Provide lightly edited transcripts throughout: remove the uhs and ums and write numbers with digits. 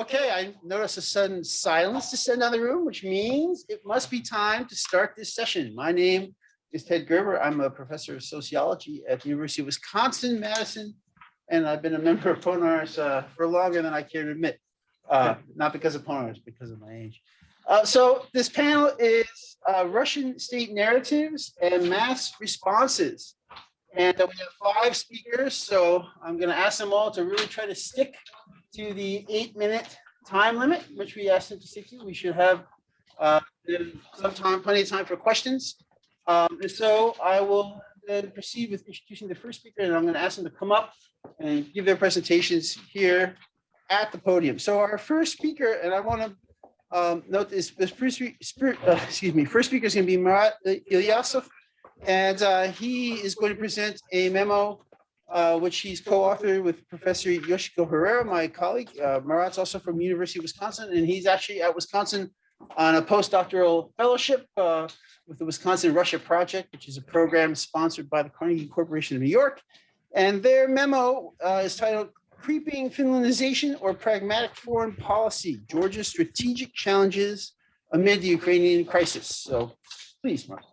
Okay, I notice a sudden silence descend on the room, which means it must be time to start this session. My name is Ted Gerber. I'm a professor of sociology at the University of Wisconsin-Madison, and I've been a member of PONARS for longer than I care to admit. Not because of PONARS, because of my age. So this panel is Russian state narratives and mass responses. And we have 5 speakers, so I'm going to ask them all to really try to stick to the 8-minute time limit, which we asked them to stick to. We should have some time, plenty of time for questions. And so I will then proceed with introducing the first speaker, and I'm going to ask them to come up and give their presentations here at the podium. So our first speaker, and I want to note this first speaker is going to be Marat Iliyasov, and he is going to present a memo which he's co-authored with Professor Yoshiko Herrera, my colleague. Marat's also from University of Wisconsin, and he's actually at Wisconsin on a postdoctoral fellowship with the Wisconsin-Russia Project, which is a program sponsored by the Carnegie Corporation of New York. And their memo is titled Creeping Finlandization or Pragmatic Foreign Policy, Georgia's Strategic Challenges Amid the Ukrainian Crisis. So please, Marat.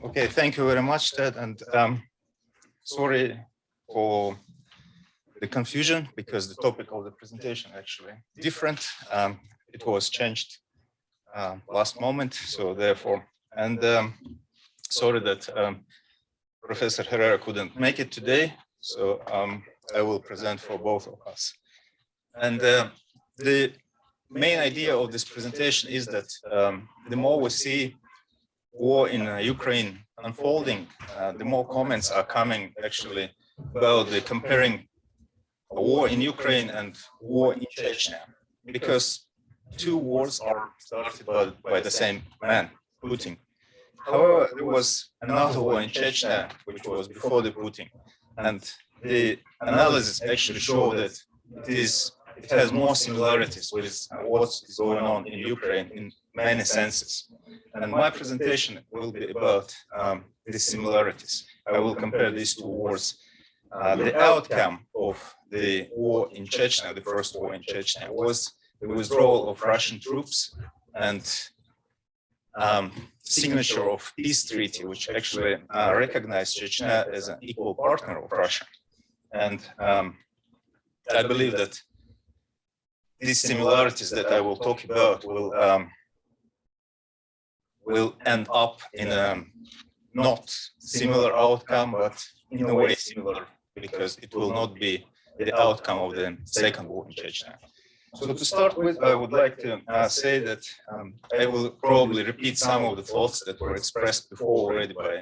Okay, thank you very much, Ted, and sorry for the confusion because the topic of the presentation actually different. It was changed last moment, so therefore, and sorry that Professor Herrera couldn't make it today, so I will present for both of us. And the main idea of this presentation is that the more we see war in Ukraine unfolding, the more comments are coming actually about the comparing a war in Ukraine and war in Chechnya, because 2 wars are started by the same man, Putin. However, there was another war in Chechnya, which was before the Putin, and the analysis actually show that it has more similarities with what is going on in Ukraine in many senses. And my presentation will be about the similarities. I will compare these 2 wars. The outcome of the war in Chechnya, the first war in Chechnya, was the withdrawal of Russian troops and signature of peace treaty, which actually recognized Chechnya as an equal partner of Russia. And I believe that these similarities that I will talk about will end up in a not similar outcome, but in a way similar, because it will not be the outcome of the second war in Chechnya. So to start with, I would like to say that I will probably repeat some of the thoughts that were expressed before already by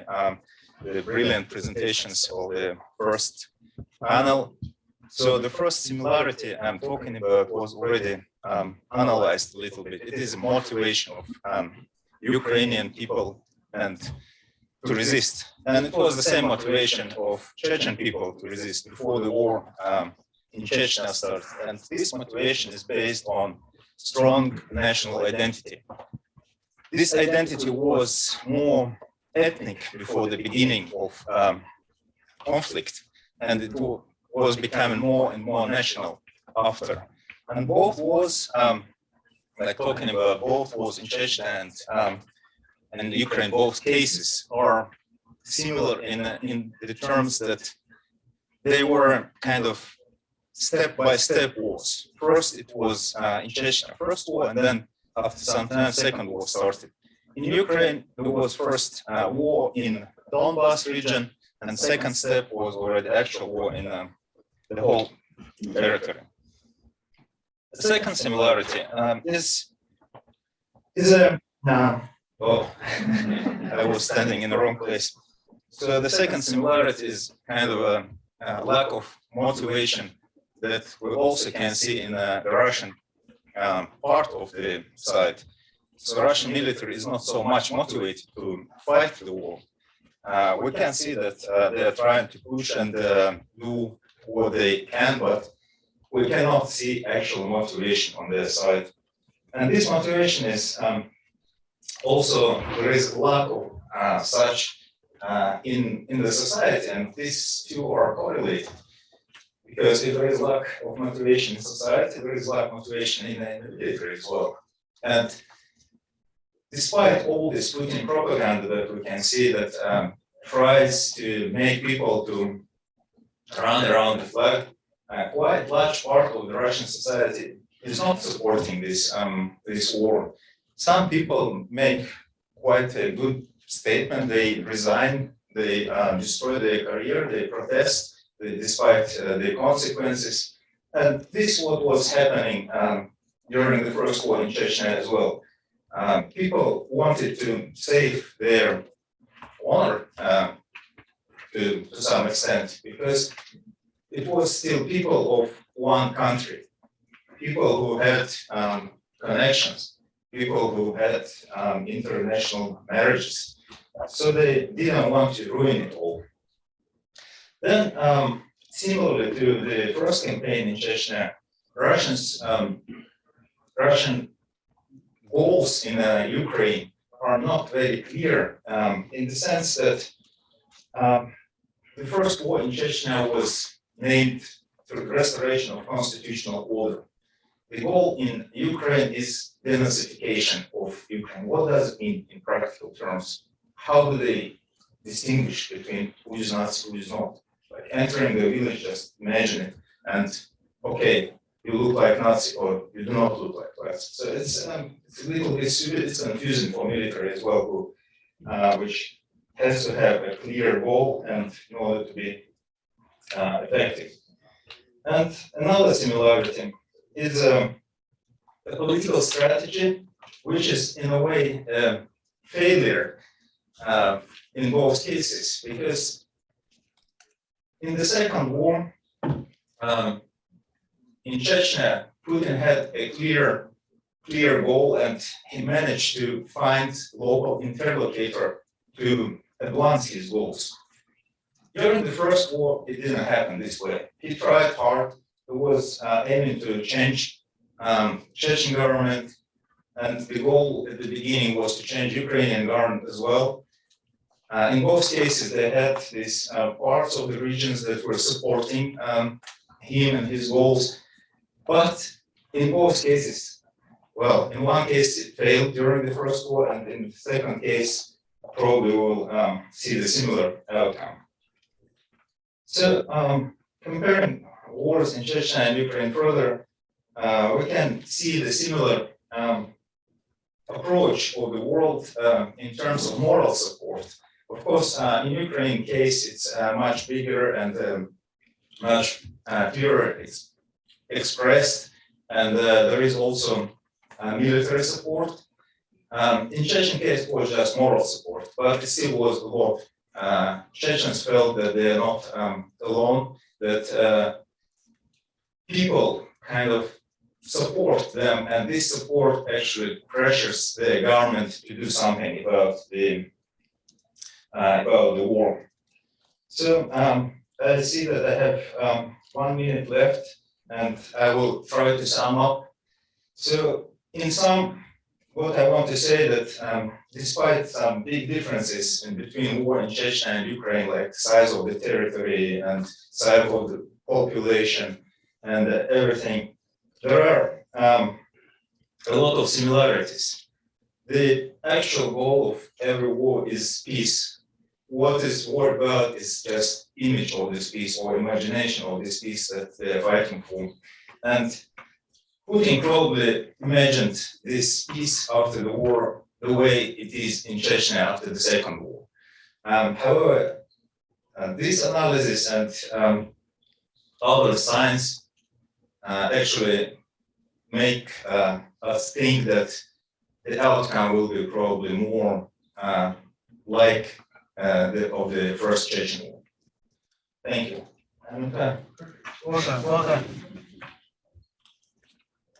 the brilliant presentations of the first panel. So the first similarity I'm talking about was already analyzed a little bit. It is a motivation of Ukrainian people and to resist. And it was the same motivation of Chechen people to resist before the war in Chechnya started. And this motivation is based on strong national identity. This identity was more ethnic before the beginning of conflict, and it was becoming more and more national after. And both wars, like talking about both wars in Chechnya and Ukraine, both cases are similar in the terms that they were kind of step-by-step wars. First, it was in Chechnya, first war, and then after some time, second war started. In Ukraine, there was first war in Donbas region, and second step was already actual war in the whole territory. The second similarity is a oh, I was standing in the wrong place. So the second similarity is kind of a lack of motivation that we also can see in the Russian part of the side. So the Russian military is not so much motivated to fight the war. We can see that they are trying to push and do what they can, but we cannot see actual motivation on their side. And this motivation is also, there is a lack of such in the society, and these two are correlated. Because if there is lack of motivation in society, there is lack of motivation in the military as well. And despite all this Putin propaganda that we can see that tries to make people to run around the flag, quite large part of the Russian society is not supporting this this war. Some people make quite a good statement. They resign, they destroy their career, they protest despite the consequences. And this is what was happening during the first war in Chechnya as well. People wanted to save their honor to some extent, because it was still people of one country, people who had connections, people who had international marriages. So they didn't want to ruin it all. Then, similarly to the first campaign in Chechnya, Russian goals in Ukraine are not very clear in the sense that the first war in Chechnya was named through the restoration of constitutional order. The goal in Ukraine is denazification of Ukraine. What does it mean in practical terms? How do they distinguish between who is Nazi, who is not? Like entering the village, just imagine it, and okay, you look like Nazi or you do not look like Nazi. So it's a little bit stupid, it's confusing for military as well, which has to have a clear goal and in order to be effective. And another similarity is a political strategy, which is in a way a failure in both cases, because in the second war, in Chechnya, Putin had a clear goal, and he managed to find local interlocutor to advance his goals. During the first war, it didn't happen this way. He tried hard. He was aiming to change Chechen government, and the goal at the beginning was to change Ukrainian government as well. In both cases, they had these parts of the regions that were supporting him and his goals. But in both cases, well, in one case it failed during the first war, and in the second case, probably we'll see the similar outcome. So comparing wars in Chechnya and Ukraine further, we can see the similar approach of the world in terms of moral support. Of course, in Ukraine case, it's much bigger and much clearer expressed, and there is also military support. In Chechen case, it was just moral support, but it still was a lot. Chechens felt that they are not alone, that people kind of support them, and this support actually pressures the government to do something about the war. So I see that I have 1 minute left, and I will try to sum up. So in sum, what I want to say that despite some big differences in between war in Chechnya and Ukraine, like size of the territory and size of the population and everything, there are a lot of similarities. The actual goal of every war is peace. What is war about is just image of this peace or imagination of this peace that they're fighting for. And Putin probably imagined this peace after the war the way it is in Chechnya after the Second War. However, this analysis and other science actually make us think that the outcome will be probably more like of the first Chechen War. Thank you. And, Well done.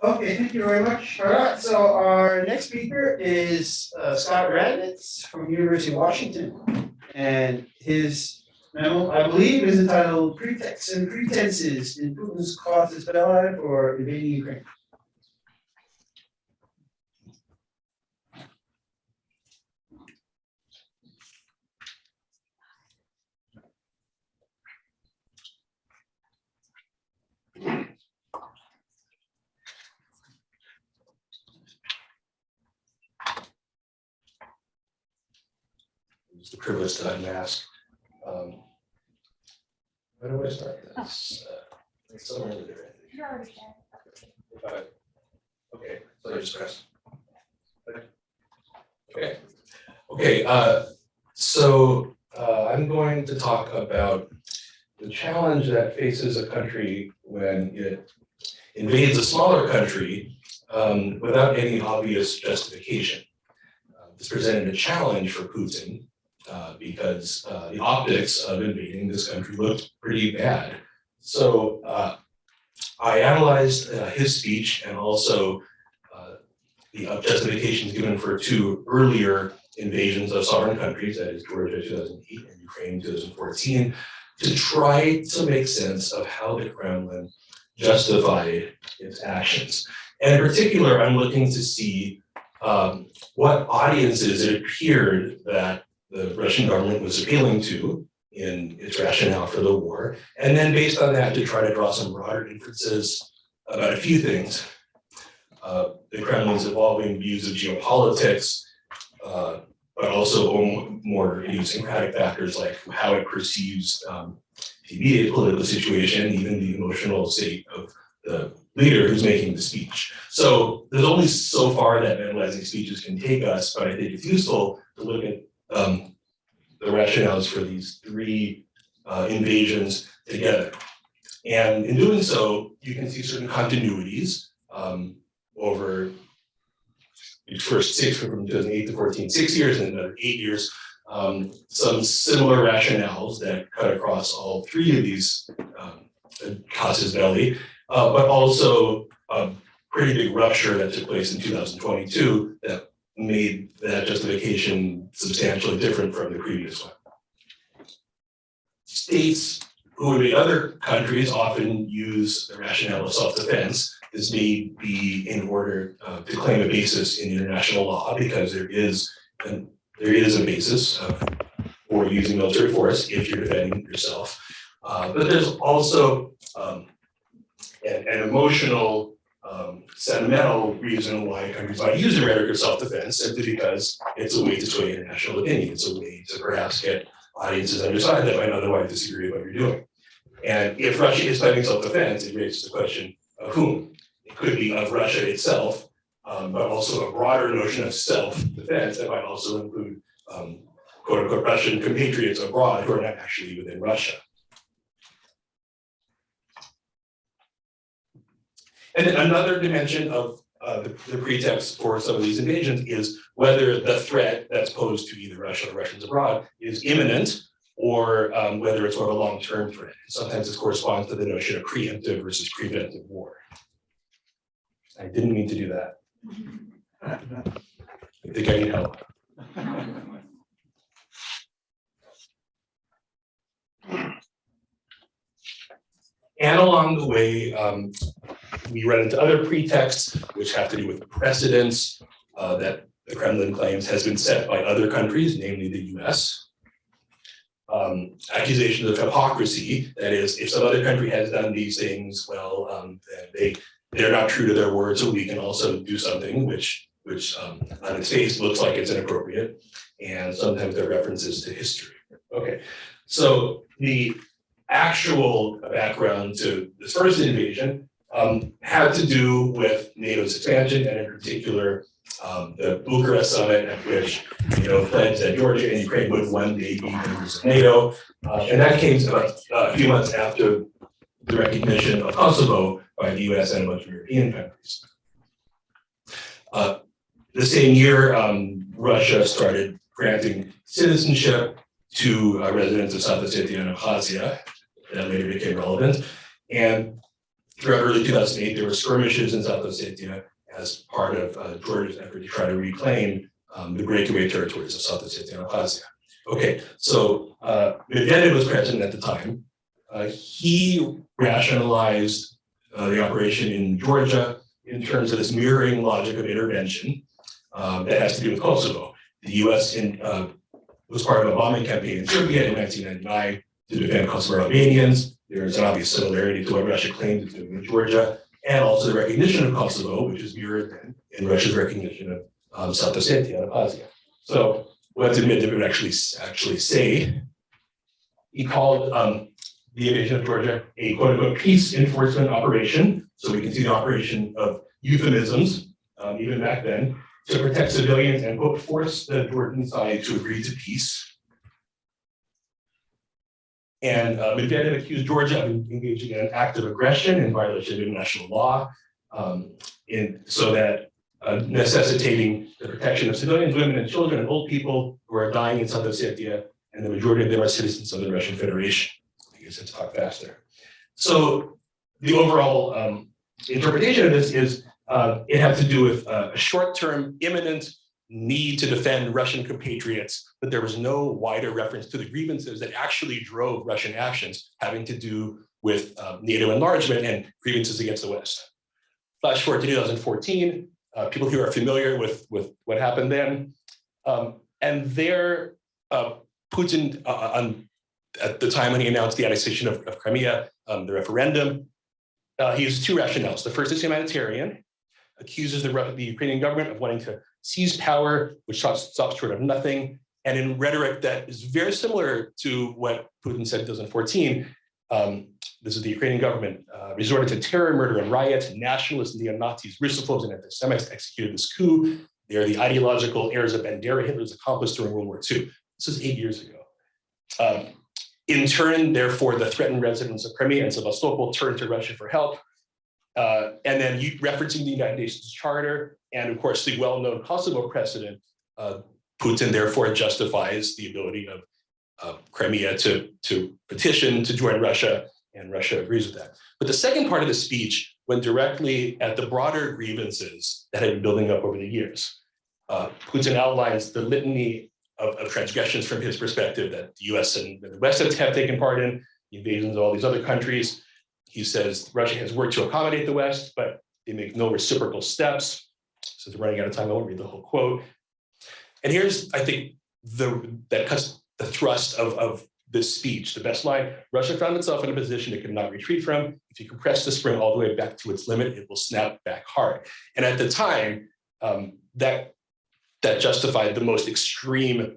Okay, thank you very much. All right, so our next speaker is Scott Radnitz from University of Washington. And his memo, I believe, is entitled Pretexts and Pretenses in Putin's Casus Belli for Invading Ukraine. It's a privilege to unmask. How do I start this? It's somewhere in there. You're already there. Okay, so I just press. Okay. So I'm going to talk about the challenge that faces a country when it invades a smaller country without any obvious justification. This presented a challenge for Putin because the optics of invading this country looked pretty bad. So I analyzed his speech and also the justifications given for two earlier invasions of sovereign countries, that is Georgia 2008 and Ukraine 2014, to try to make sense of how the Kremlin justified its actions. And in particular, I'm looking to see what audiences it appeared that the Russian government was appealing to in its rationale for the war, and then based on that to try to draw some broader inferences about a few things. The Kremlin's evolving views of geopolitics, but also more idiosyncratic factors like how it perceives the immediate political situation, even the emotional state of the leader who's making the speech. So there's only so far that analyzing speeches can take us, but I think it's useful to look at the rationales for these three invasions together. And in doing so, you can see certain continuities over the first six, from 2008 to 14, 6 years, and another 8 years. Some similar rationales that cut across all three of these casus belli, but also a pretty big rupture that took place in 2022 that made that justification substantially different from the previous one. States who invade other countries often use the rationale of self-defense. This may be in order to claim a basis in international law, because there is a basis for using military force if you're defending yourself. But there's also an emotional, sentimental reason why countries might use the rhetoric of self-defense, simply because it's a way to sway international opinion. It's a way to perhaps get audiences on your side that might otherwise disagree with what you're doing. And if Russia is fighting self-defense, it raises the question of whom. It could be of Russia itself, but also a broader notion of self-defense that might also include quote-unquote Russian compatriots abroad who are not actually within Russia. And then another dimension of the pretext for some of these invasions is whether the threat that's posed to either Russia or Russians abroad is imminent, or whether it's more of a long-term threat. Sometimes this corresponds to the notion of preemptive versus preventive war. I didn't mean to do that. I think I need help. And along the way, we run into other pretexts, which have to do with precedents that the Kremlin claims has been set by other countries, namely the US. Accusations of hypocrisy, that is, if some other country has done these things, well, they're not true to their word, so we can also do something which on its face looks like it's inappropriate, and sometimes there are references to history. Okay, so the actual background to this first invasion had to do with NATO's expansion, and in particular, the Bucharest summit, at which pledged that Georgia and Ukraine would one day be members of NATO, and that came about a few months after the recognition of Kosovo by the US and a bunch of European countries. The same year, Russia started granting citizenship to residents of South Ossetia and Abkhazia. That later became relevant. And throughout early 2008, there were skirmishes in South Ossetia as part of Georgia's effort to try to reclaim the breakaway territories of South Ossetia and Abkhazia. Okay, so Medvedev was president at the time. He rationalized the operation in Georgia in terms of this mirroring logic of intervention that has to do with Kosovo. The US was part of a bombing campaign in Serbia in 1999 to defend Kosovo Albanians. There's an obvious similarity to what Russia claimed to do in Georgia, and also the recognition of Kosovo, which is mirrored then in Russia's recognition of South Ossetia and Abkhazia. So what did Medvedev actually say? He called the invasion of Georgia a quote-unquote peace enforcement operation. So we can see the operation of euphemisms, even back then, to protect civilians and quote, force the Georgian side to agree to peace. And Medvedev accused Georgia of engaging in an act of aggression in violation of international law, so that necessitating the protection of civilians, women and children and old people who are dying in South Ossetia, and the majority of them are citizens of the Russian Federation. I guess let's talk faster. So the overall interpretation of this is it had to do with a short-term imminent need to defend Russian compatriots, but there was no wider reference to the grievances that actually drove Russian actions having to do with NATO enlargement and grievances against the West. Flash forward to 2014, people who are familiar with what happened then, and there, Putin, at the time when he announced the annexation of Crimea, the referendum, he used two rationales. The first is humanitarian, accuses the Ukrainian government of wanting to seize power, which stops short of nothing. And in rhetoric that is very similar to what Putin said in 2014, this is the Ukrainian government resorted to terror, murder, and riot. Nationalists, neo-Nazis, Russophobes, and anti-Semites executed this coup. They are the ideological heirs of Bandera, Hitler's accomplice during World War II. This is 8 years ago. In turn, therefore, the threatened residents of Crimea and Sevastopol turned to Russia for help. And then referencing the United Nations Charter, and of course, the well-known Kosovo precedent, Putin therefore justifies the ability of Crimea to petition to join Russia, and Russia agrees with that. But the second part of the speech went directly at the broader grievances that had been building up over the years. Putin outlines the litany of transgressions from his perspective that the US and the West have taken part in, the invasions of all these other countries. He says Russia has worked to accommodate the West, but they make no reciprocal steps. Since we're running out of time, I won't read the whole quote. And here's, I think, that cuts the thrust of this speech, the best line: Russia found itself in a position it could not retreat from. If you compress the spring all the way back to its limit, it will snap back hard. And at the time, that justified the most extreme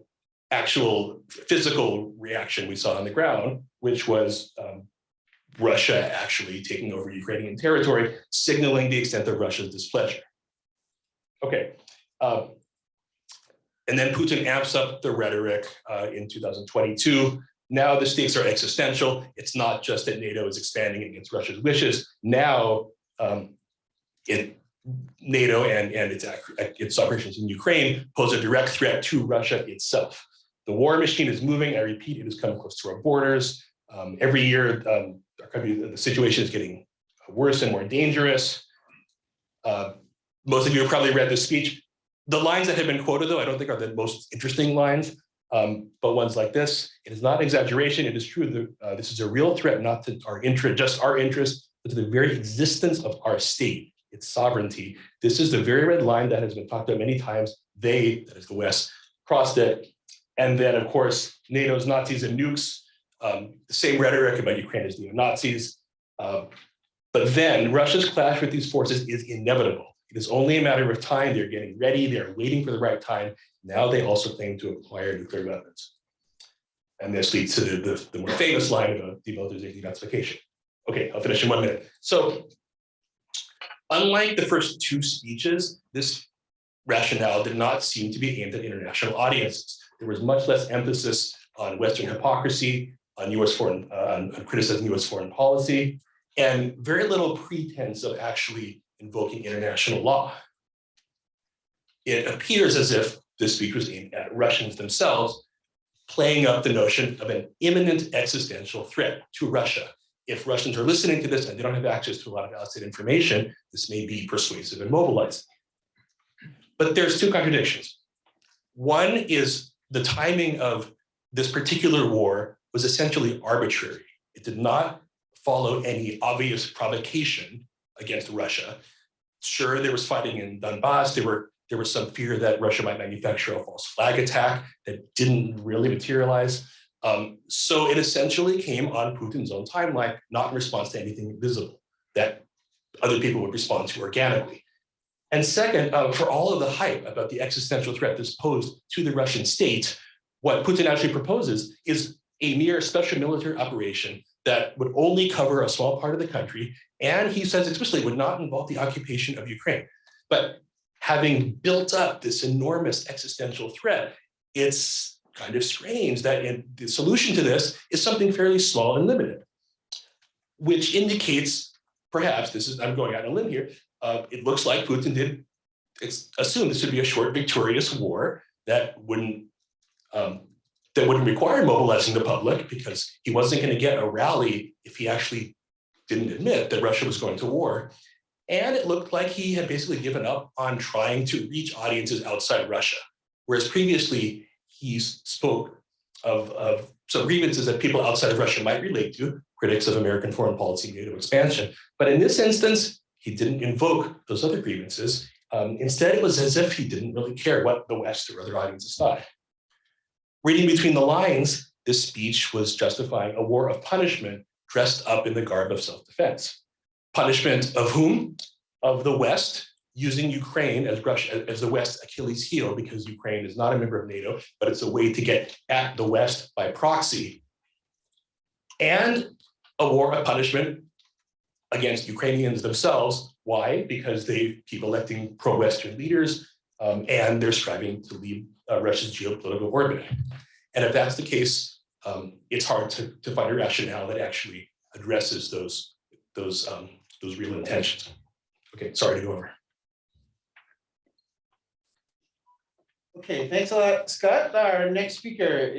actual physical reaction we saw on the ground, which was Russia actually taking over Ukrainian territory, signaling the extent of Russia's displeasure. Okay. And then Putin amps up the rhetoric in 2022. Now the stakes are existential. It's not just that NATO is expanding against Russia's wishes. Now NATO and its operations in Ukraine pose a direct threat to Russia itself. The war machine is moving. I repeat, it is coming close to our borders. Every year, the situation is getting worse and more dangerous. Most of you have probably read this speech. The lines that have been quoted, though, I don't think are the most interesting lines, but ones like this: it is not exaggeration, it is true that this is a real threat, not to our interest, just our interest, but to the very existence of our state, its sovereignty. This is the very red line that has been talked about many times. They, that is the West, crossed it. And then, of course, NATO's Nazis and nukes, the same rhetoric about Ukraine as neo-Nazis. But then Russia's clash with these forces is inevitable. It is only a matter of time. They're getting ready. They're waiting for the right time. Now they also claim to acquire nuclear weapons. And this leads to the more famous line about demilitarization and denazification. Okay, I'll finish in 1 minute. So unlike the first two speeches, this rationale did not seem to be aimed at international audiences. There was much less emphasis on Western hypocrisy, on on criticizing US foreign policy, and very little pretense of actually invoking international law. It appears as if this speech was aimed at Russians themselves, playing up the notion of an imminent existential threat to Russia. if Russians are listening to this and they don't have access to a lot of outside information, this may be persuasive and mobilizing. But there's two contradictions. One is the timing of this particular war was essentially arbitrary. It did not follow any obvious provocation against Russia. Sure, there was fighting in Donbass. There was some fear that Russia might manufacture a false flag attack that didn't really materialize. So it essentially came on Putin's own timeline, not in response to anything visible that other people would respond to organically. And second, for all of the hype about the existential threat this posed to the Russian state, what Putin actually proposes is a mere special military operation that would only cover a small part of the country. And he says explicitly would not involve the occupation of Ukraine. But having built up this enormous existential threat, it's kind of strange that the solution to this is something fairly small and limited, which indicates, perhaps, I'm going out on a limb here, it looks like Putin did assume this would be a short, victorious war that wouldn't require mobilizing the public, because he wasn't going to get a rally if he actually didn't admit that Russia was going to war. And it looked like he had basically given up on trying to reach audiences outside Russia, whereas previously he spoke of some grievances that people outside of Russia might relate to, critics of American foreign policy, NATO expansion. But in this instance, he didn't invoke those other grievances. Instead, it was as if he didn't really care what the West or other audiences thought. Reading between the lines, this speech was justifying a war of punishment dressed up in the garb of self-defense. Punishment of whom? Of the West, using Ukraine as the West's Achilles heel, because Ukraine is not a member of NATO, but it's a way to get at the West by proxy. And a war of punishment against Ukrainians themselves. Why? Because they keep electing pro-Western leaders, and they're striving to leave Russia's geopolitical orbit. And if that's the case, it's hard to find a rationale that actually addresses those real intentions. Okay, sorry to go over. Okay, thanks a lot, Scott. Our next speaker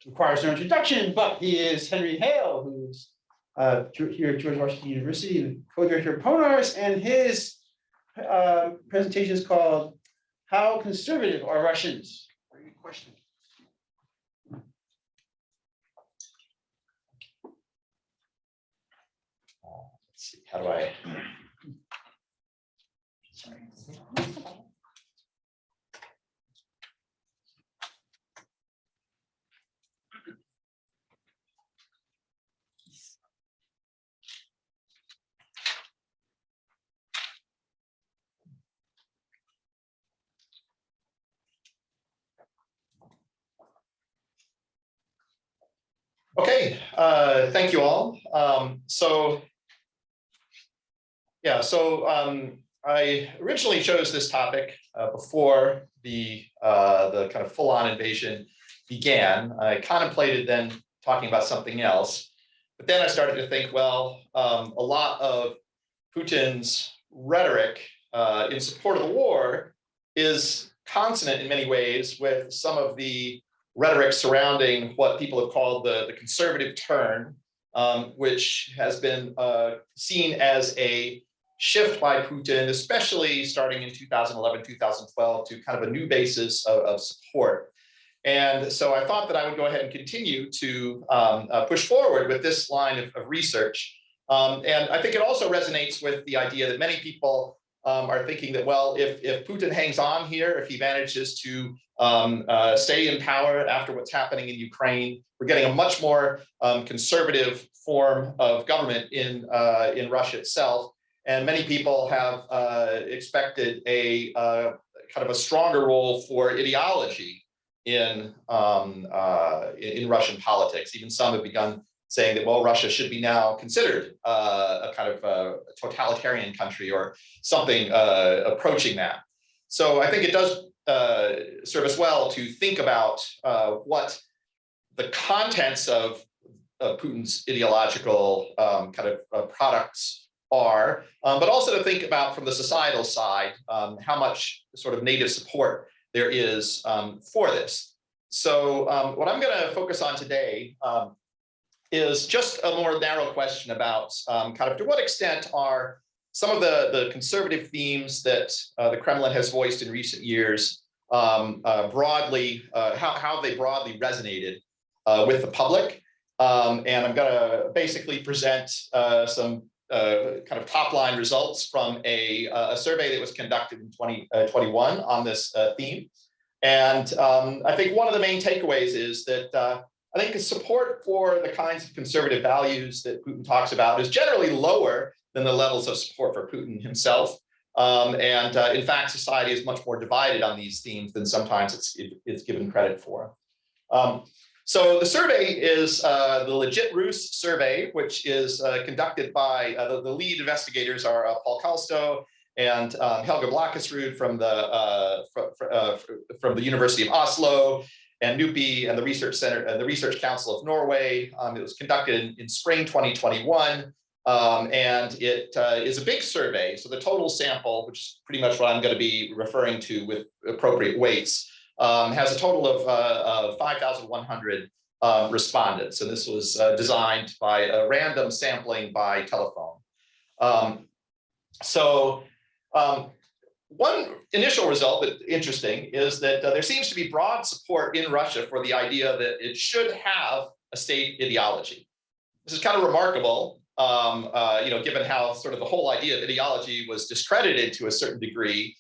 requires no introduction, but he is Henry Hale, who's here at George Washington University and co-director of PONARS, and his presentation is called "How Conservative Are Russians?" Very good question. Let's see, how do I? Sorry. Okay, thank you all. I originally chose this topic before the kind of full-on invasion began. I contemplated then talking about something else, but then I started to think, well, a lot of Putin's rhetoric in support of the war is consonant in many ways with some of the rhetoric surrounding what people have called the conservative turn, which has been seen as a shift by Putin, especially starting in 2011, 2012, to kind of a new basis of support. And so I thought that I would go ahead and continue to push forward with this line of research. And I think it also resonates with the idea that many people are thinking that, well, if Putin hangs on here, if he manages to stay in power after what's happening in Ukraine, we're getting a much more conservative form of government in Russia itself. And many people have expected a kind of a stronger role for ideology in Russian politics. Even some have begun saying that, well, Russia should be now considered a kind of a totalitarian country or something approaching that. So I think it does serve us well to think about what the contents of Putin's ideological kind of products are, but also to think about from the societal side how much sort of native support there is for this. So what I'm going to focus on today is just a more narrow question about kind of to what extent are some of the conservative themes that the Kremlin has voiced in recent years broadly, how they broadly resonated with the public. And I'm going to basically present some kind of top line results from a survey that was conducted in 2021 on this theme. And I think one of the main takeaways is that I think the support for the kinds of conservative values that Putin talks about is generally lower than the levels of support for Putin himself. In fact, society is much more divided on these themes than sometimes it's given credit for. So the survey is the Legit Rus survey, which is conducted by the lead investigators are Paul Kalstow and Helga Blakisrud from the University of Oslo, and NUPI and the Research Center and the Research Council of Norway. It was conducted in spring 2021. And it is a big survey. So the total sample, which is pretty much what I'm going to be referring to with appropriate weights, has a total of 5,100 respondents. And this was designed by a random sampling by telephone. One initial result that's interesting is that there seems to be broad support in Russia for the idea that it should have a state ideology. This is kind of remarkable. Given how sort of the whole idea of ideology was discredited to a certain degree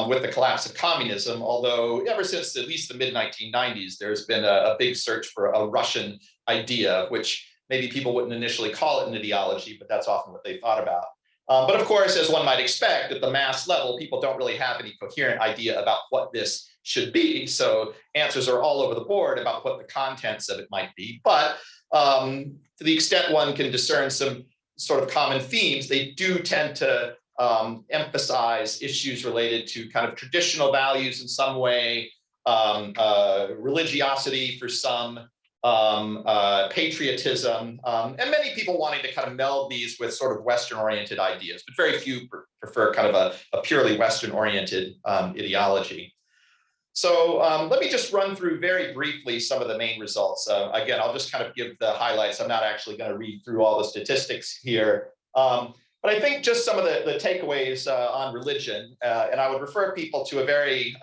with the collapse of communism, although ever since at least the mid-1990s, there's been a big search for a Russian idea, which maybe people wouldn't initially call it an ideology, but that's often what they thought about. But of course, as one might expect, at the mass level, people don't really have any coherent idea about what this should be. So answers are all over the board about what the contents of it might be. But to the extent one can discern some sort of common themes, they do tend to emphasize issues related to kind of traditional values in some way, religiosity for some, patriotism, and many people wanting to kind of meld these with sort of Western-oriented ideas, but very few prefer kind of a purely Western-oriented ideology. So let me just run through very briefly some of the main results. Again, I'll just kind of give the highlights. I'm not actually going to read through all the statistics here. But I think just some of the takeaways on religion, and I would refer people to a very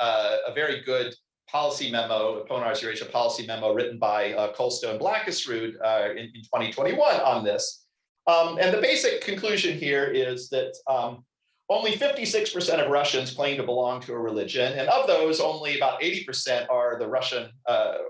good policy memo, a PONARS Eurasia policy memo written by Kalstow and Blakisrud in 2021 on this. And the basic conclusion here is that only 56% of Russians claim to belong to a religion, and of those, only about 80% are the Russian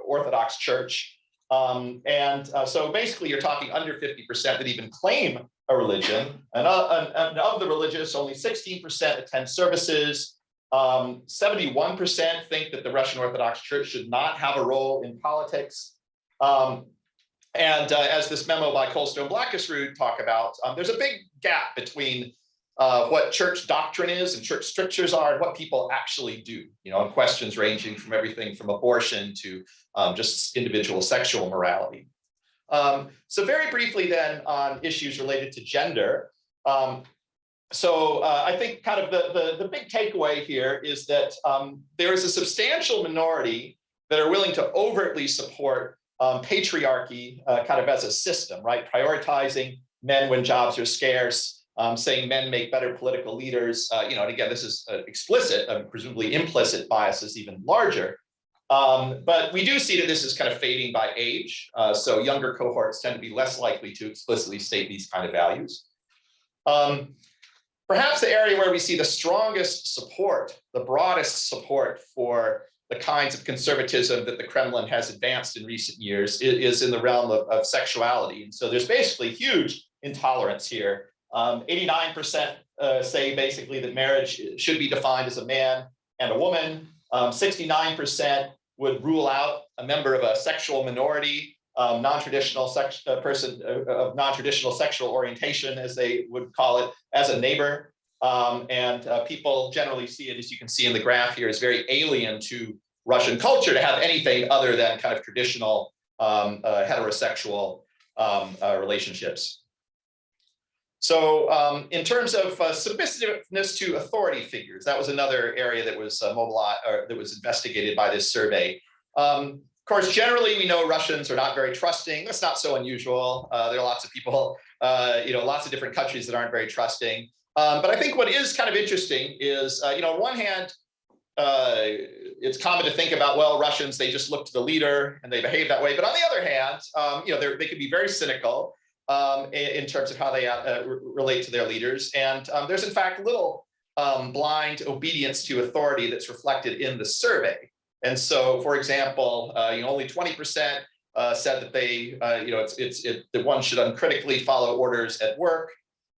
Orthodox Church. So basically, you're talking under 50% that even claim a religion, and of the religious, only 16% attend services. 71% think that the Russian Orthodox Church should not have a role in politics. As this memo by Kalstow and Blakisrud talk about, there's a big gap between what church doctrine is and church strictures are and what people actually do, on questions ranging from everything from abortion to just individual sexual morality. So very briefly then on issues related to gender. I think kind of the big takeaway here is that there is a substantial minority that are willing to overtly support patriarchy kind of as a system, right? Prioritizing men when jobs are scarce, saying men make better political leaders. And again, this is explicit, presumably implicit bias is even larger. But we do see that this is kind of fading by age. So younger cohorts tend to be less likely to explicitly state these kind of values. Perhaps the area where we see the strongest support, the broadest support for the kinds of conservatism that the Kremlin has advanced in recent years is in the realm of sexuality. And so there's basically huge intolerance here. 89% say basically that marriage should be defined as a man and a woman. 69% would rule out a member of a sexual minority, non-traditional person of non-traditional sexual orientation, as they would call it, as a neighbor. People generally see it, as you can see in the graph here, as very alien to Russian culture to have anything other than kind of traditional heterosexual relationships. So in terms of submissiveness to authority figures, that was another area that was mobilized or that was investigated by this survey. course, generally, we know Russians are not very trusting. That's not so unusual. There are lots of people, lots of different countries that aren't very trusting. But I think what is kind of interesting is, on one hand, it's common to think about, well, Russians, they just look to the leader and they behave that way. But on the other hand, they can be very cynical in terms of how they relate to their leaders. And there's, in fact, little blind obedience to authority that's reflected in the survey. And so, for example, only 20% said that that one should uncritically follow orders at work.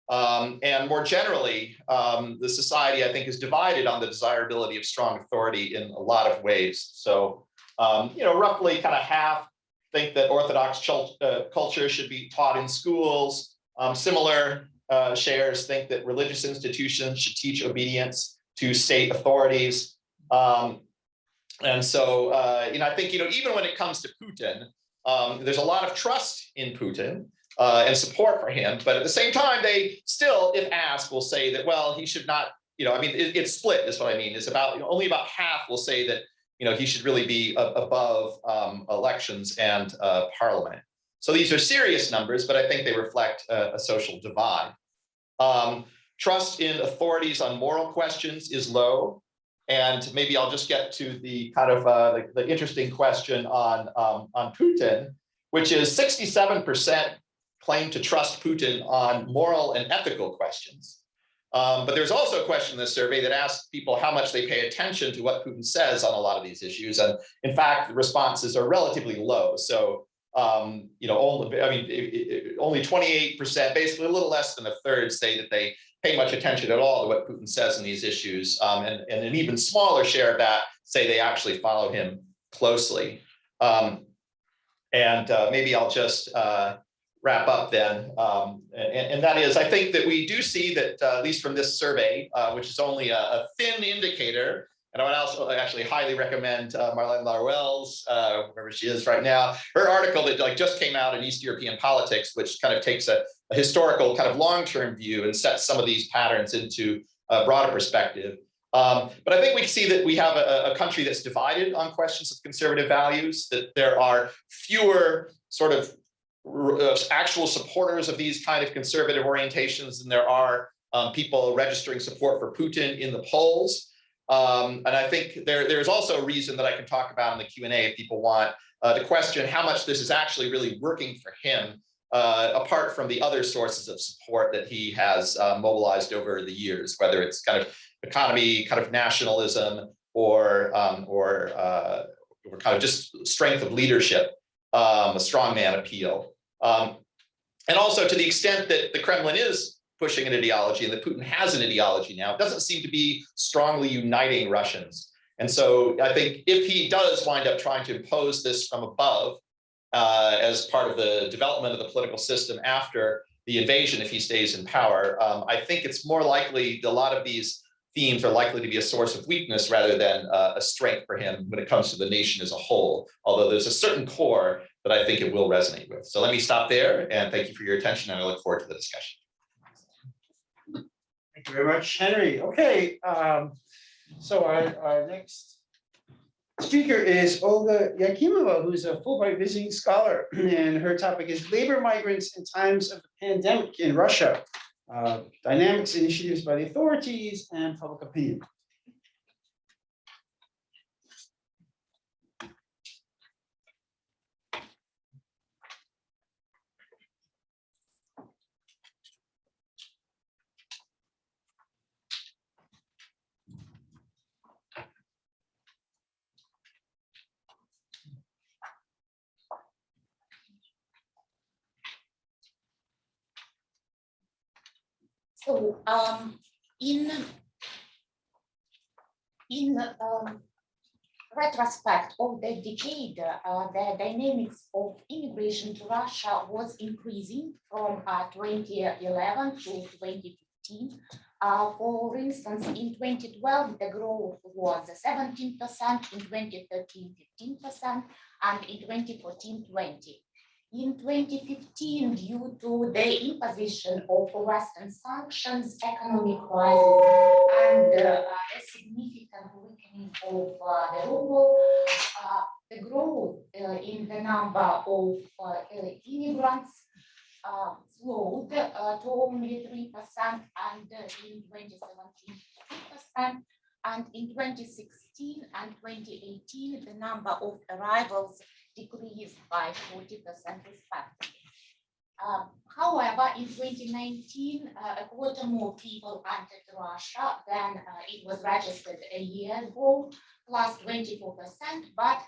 And more generally, the society, I think, is divided on the desirability of strong authority in a lot of ways. So, roughly kind of half think that Orthodox culture should be taught in schools. Similar shares think that religious institutions should teach obedience to state authorities. And so, I think, even when it comes to Putin, there's a lot of trust in Putin and support for him. But at the same time, they still, if asked, will say that, well, he should not, it's split is what I mean. It's about, only about half will say that, he should really be above elections and parliament. So these are serious numbers, but I think they reflect a social divide. Trust in authorities on moral questions is low. And maybe I'll just get to the kind of the interesting question on Putin, which is 67% claim to trust Putin on moral and ethical questions. But there's also a question in this survey that asks people how much they pay attention to what Putin says on a lot of these issues. And in fact, the responses are relatively low. So, only 28%, basically a little less than a third, say that they pay much attention at all to what Putin says in these issues. And an even smaller share of that say they actually follow him closely. Maybe I'll just wrap up then. And that is, I think that we do see that, at least from this survey, which is only a thin indicator, and I would also actually highly recommend Marlene Laruelle's, wherever she is right now, her article that just came out in East European Politics, which kind of takes a historical kind of long-term view and sets some of these patterns into a broader perspective. But I think we see that we have a country that's divided on questions of conservative values, that there are fewer sort of actual supporters of these kind of conservative orientations than there are people registering support for Putin in the polls. And I think there's also a reason that I can talk about in the Q&A if people want to question how much this is actually really working for him, apart from the other sources of support that he has mobilized over the years, whether it's kind of economy, kind of nationalism, or kind of just strength of leadership, a strongman appeal. And also to the extent that the Kremlin is pushing an ideology and that Putin has an ideology now, it doesn't seem to be strongly uniting Russians. And so I think if he does wind up trying to impose this from above as part of the development of the political system after the invasion, if he stays in power, I think it's more likely a lot of these themes are likely to be a source of weakness rather than a strength for him when it comes to the nation as a whole, although there's a certain core that I think it will resonate with. So let me stop there and thank you for your attention, and I look forward to the discussion. Thank you very much, Henry. Okay, so our next speaker is Olga Iakimova, who's a Fulbright visiting scholar, and her topic is labor migrants in times of the pandemic in Russia, dynamics, initiatives by the authorities, and public opinion. So in retrospect of the decade, the dynamics of immigration to Russia was increasing from 2011 to 2015. For instance, in 2012, the growth was 17%, in 2013, 15%, and in 2014, 20%. In 2015, due to the imposition of Western sanctions, economic crisis, and a significant weakening of the ruble, the growth in the number of immigrants slowed to only 3%, and in 2017, 2%, and in 2016 and 2018, the number of arrivals decreased by 40% respectively. However, in 2019, a quarter more people entered Russia than it was registered a year ago, plus 24%, but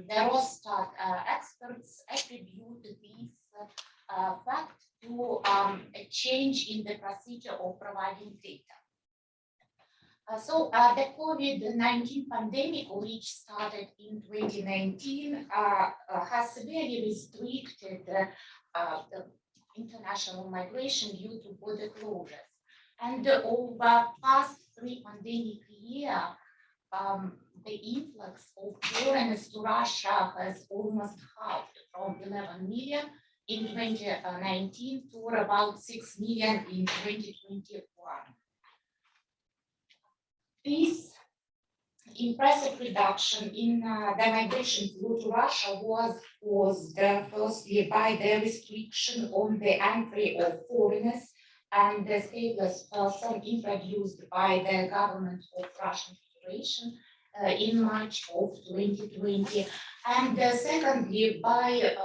the Eurostat experts attribute this fact to a change in the procedure of providing data. So the COVID-19 pandemic, which started in 2019, has severely restricted the international migration due to border closures. And over past 3 pandemic years, the influx of foreigners to Russia has almost halved from 11 million in 2019 to about 6 million in 2021. This impressive reduction in the migration flow to Russia was caused firstly by the restriction on the entry of foreigners and the stateless person introduced by the government of Russian Federation in March of 2020, and secondly by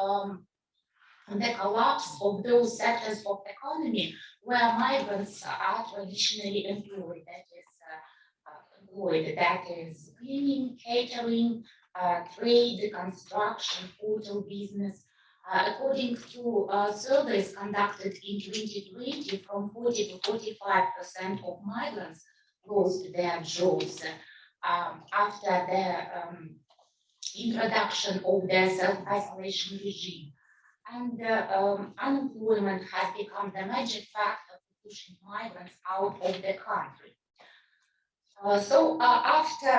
the collapse of those sectors of economy where migrants are traditionally employed, that is cleaning, catering, trade, construction, hotel business. According to surveys conducted in 2020, from 40 to 45% of migrants lost their jobs after the introduction of the self-isolation regime. And unemployment has become the major factor for pushing migrants out of the country. So after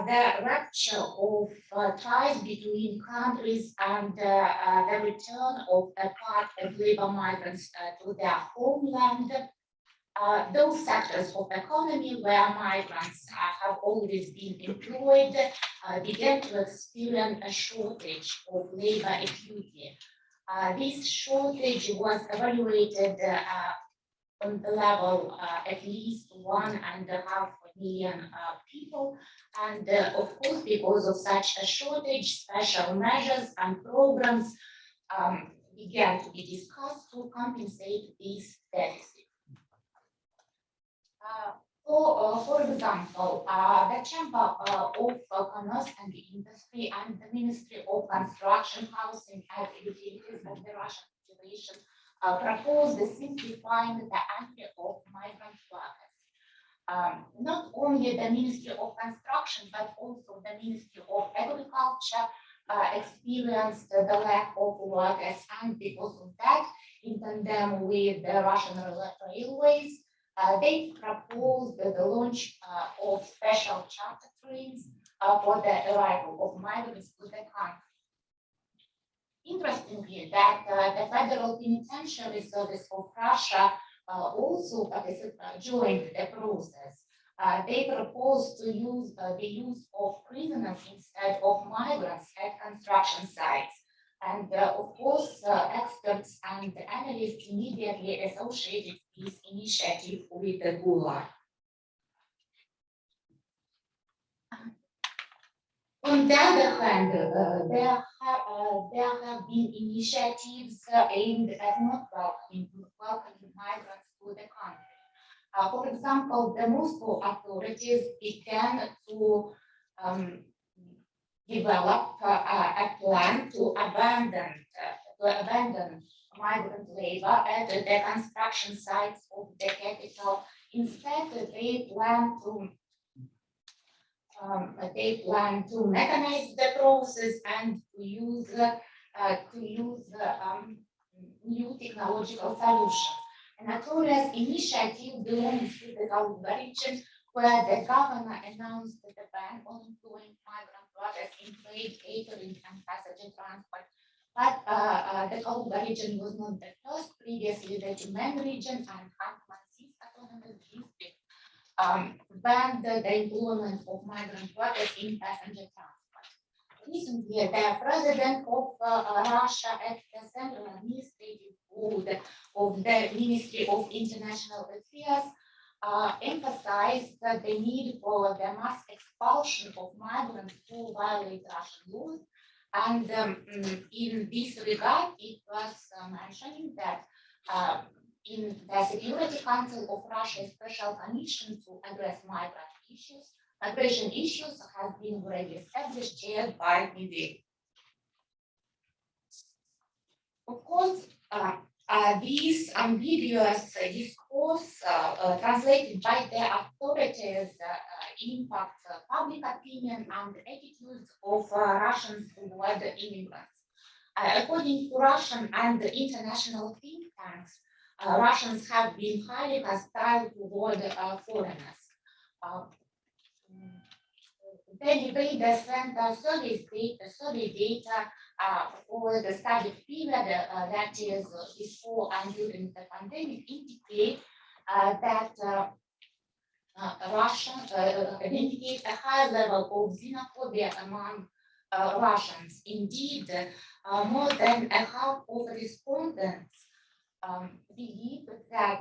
the rupture of ties between countries and the return of a part of labor migrants to their homeland, those sectors of economy where migrants have always been employed began to experience a shortage of labor activity. This shortage was evaluated on the level at least 1.5 million people, and of course, because of such a shortage, special measures and programs began to be discussed to compensate this deficit. For example, the Chamber of Commerce and Industry and the Ministry of Construction, Housing and Utilities of the Russian Federation proposed simplifying the entry of migrant workers. Not only the Ministry of Construction, but also the Ministry of Agriculture experienced the lack of workers, and because of that, in tandem with the Russian Railways, they proposed the launch of special charter trains for the arrival of migrants to the country. Interestingly, that the Federal Penitentiary Service of Russia also joined the process. They proposed to use the use of prisoners instead of migrants at construction sites. And of course, experts and analysts immediately associated this initiative with the Gulag. On the other hand, there have been initiatives aimed at not welcoming migrants to the country. For example, the Moscow authorities began to develop a plan to abandon migrant labor at the construction sites of the capital. Instead, they plan to mechanize the process and to use new technological solutions. A notorious initiative belongs to the Boulder region, where the governor announced the ban on employing migrant workers in trade, catering, and passenger transport. But the Boulder region was not the first. Previously, the Chechnya region and Khanty-Mansiysk autonomous district banned the employment of migrant workers in passenger transport. recently, the president of Russia at the Central Administrative Board of the Ministry of International Affairs emphasized that the need for the mass expulsion of migrants who violate Russian laws. And in this regard, it was mentioning that in the Security Council of Russia, a special commission to address migration issues has been already established, chaired by Invading. Of course, this ambiguous discourse translated by the authorities impacts public opinion and attitudes of Russians toward immigrants. According to Russian and international think tanks, Russians have been highly hostile toward foreigners. They sent survey data for the study period, that is before and during the pandemic, indicate that Russia indicate a high level of xenophobia among Russians. Indeed, more than a half of respondents believe that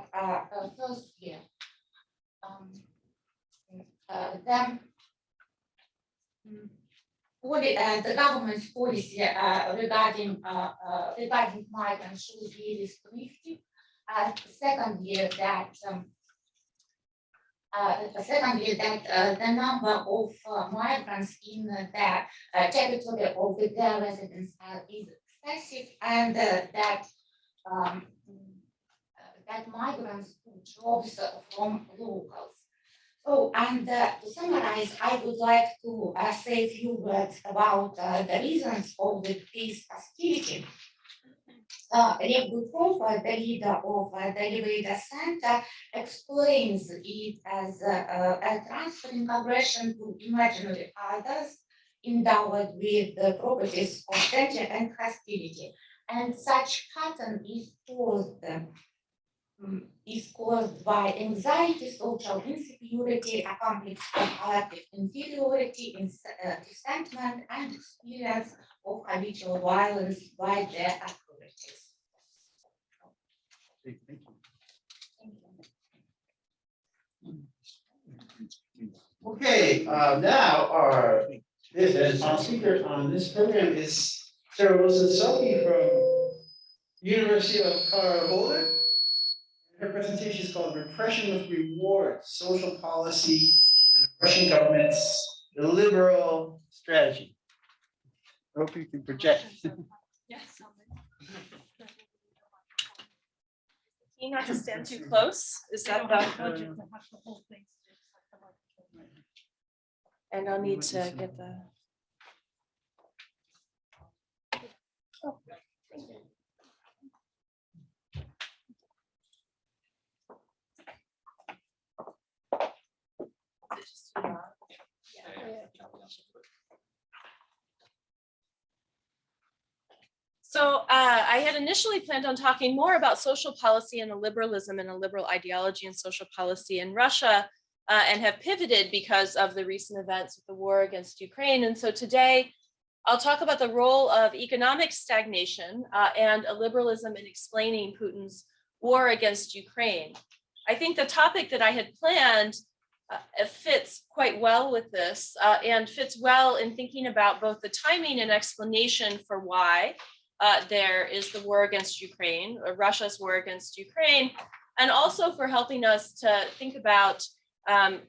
firstly, the government's policy regarding migrants should be restrictive. Secondly, that the number of migrants in the territory of their residence is excessive, and that migrants do jobs from locals. So, and to summarize, I would like to say a few words about the reasons of the peace hostility. Lev Gutkov, the leader of the Illiberal Center, explains it as a transferring aggression to imaginary others endowed with the properties of danger and hostility. And such pattern is caused by anxiety, social insecurity, accompanied by collective inferiority, resentment, and experience of habitual violence by the authorities. Thank you. Okay, now our final speaker on this program is Sarah Wilson Sokhey from University of Colorado Boulder. Her presentation is called Repression with Reward, Social Policy and the Russian Government's Illiberal Strategy. I hope you can project. Yes. You not to stand too close. Is that the? And I'll need to get the. Oh, thank you. So I had initially planned on talking more about social policy and illiberalism and a liberal ideology and social policy in Russia, and have pivoted because of the recent events with the war against Ukraine. And so today I'll talk about the role of economic stagnation and illiberalism in explaining Putin's war against Ukraine. I think the topic that I had planned fits quite well with this and fits well in thinking about both the timing and explanation for why there is the war against Ukraine, or Russia's war against Ukraine, and also for helping us to think about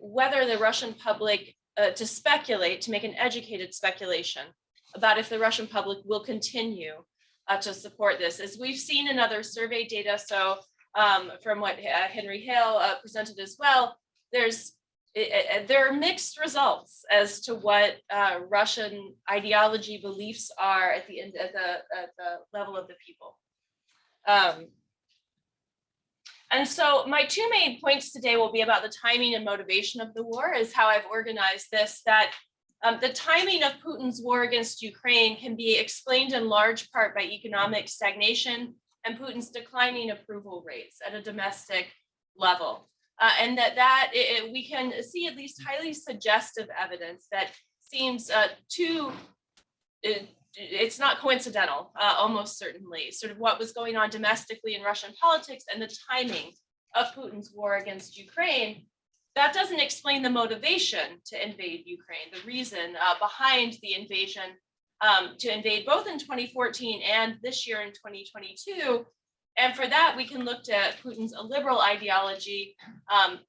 whether the Russian public, to speculate, to make an educated speculation about if the Russian public will continue to support this. As we've seen in other survey data, so from what Hale presented as well, there are mixed results as to what Russian ideology beliefs are at the level of the people. And so my two main points today will be about the timing and motivation of the war, is how I've organized this, that the timing of Putin's war against Ukraine can be explained in large part by economic stagnation and Putin's declining approval rates at a domestic level. And we can see at least highly suggestive evidence that seems to it's not coincidental, almost certainly, sort of what was going on domestically in Russian politics and the timing of Putin's war against Ukraine. That doesn't explain the motivation to invade Ukraine, the reason behind the invasion, to invade both in 2014 and this year in 2022. And for that, we can look to Putin's illiberal ideology,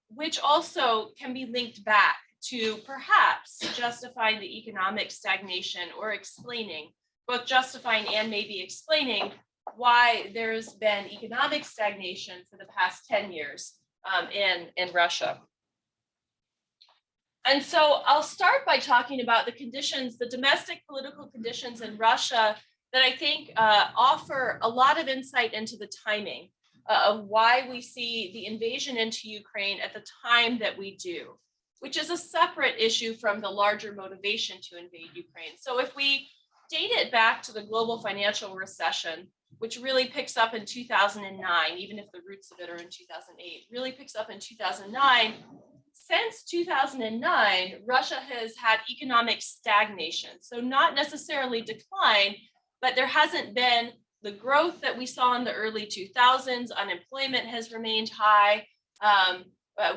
which also can be linked back to perhaps justifying the economic stagnation or explaining, both justifying and maybe explaining why there's been economic stagnation for the past 10 years in Russia. And so I'll start by talking about the conditions, the domestic political conditions in Russia that I think offer a lot of insight into the timing of why we see the invasion into Ukraine at the time that we do, which is a separate issue from the larger motivation to invade Ukraine. So if we date it back to the global financial recession, which really picks up in 2009, even if the roots of it are in 2008, really picks up in 2009. Since 2009, Russia has had economic stagnation. So not necessarily decline, but there hasn't been the growth that we saw in the early 2000s. Unemployment has remained high.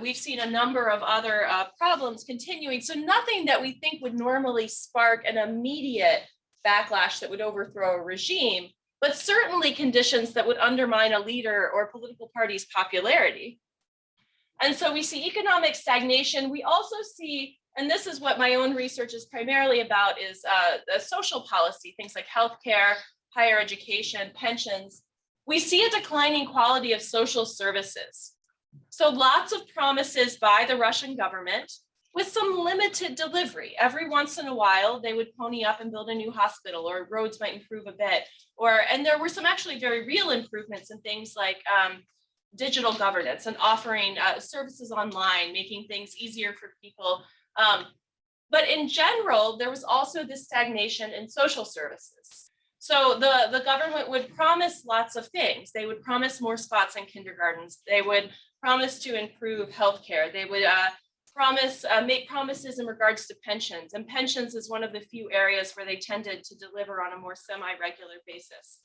We've seen a number of other problems continuing. So nothing that we think would normally spark an immediate backlash that would overthrow a regime, but certainly conditions that would undermine a leader or political party's popularity. And so we see economic stagnation. We also see, and this is what my own research is primarily about, is the social policy, things like healthcare, higher education, pensions. We see a declining quality of social services. So lots of promises by the Russian government with some limited delivery. Every once in a while, they would pony up and build a new hospital, or roads might improve a bit. And there were some actually very real improvements in things like digital governance and offering services online, making things easier for people. But in general, there was also this stagnation in social services. So the government would promise lots of things. They would promise more spots in kindergartens. They would promise to improve healthcare. They would make promises in regards to pensions. And pensions is one of the few areas where they tended to deliver on a more semi-regular basis.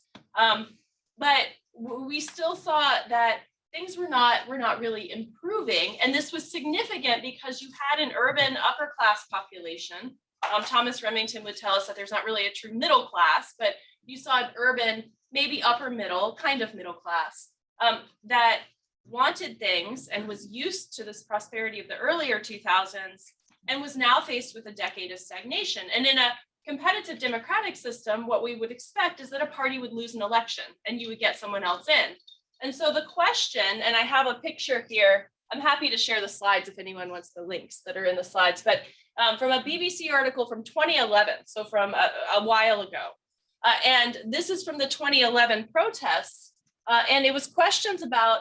But we still saw that things were not really improving. And this was significant because you had an urban upper class population. Thomas Remington would tell us that there's not really a true middle class, but you saw an urban, maybe upper middle, kind of middle class, that wanted things and was used to this prosperity of the earlier 2000s and was now faced with a decade of stagnation. And in a competitive democratic system, what we would expect is that a party would lose an election and you would get someone else in. And so the question, and I have a picture here, I'm happy to share the slides if anyone wants the links that are in the slides, but from a BBC article from 2011, so from a while ago. And this is from the 2011 protests, and it was questions about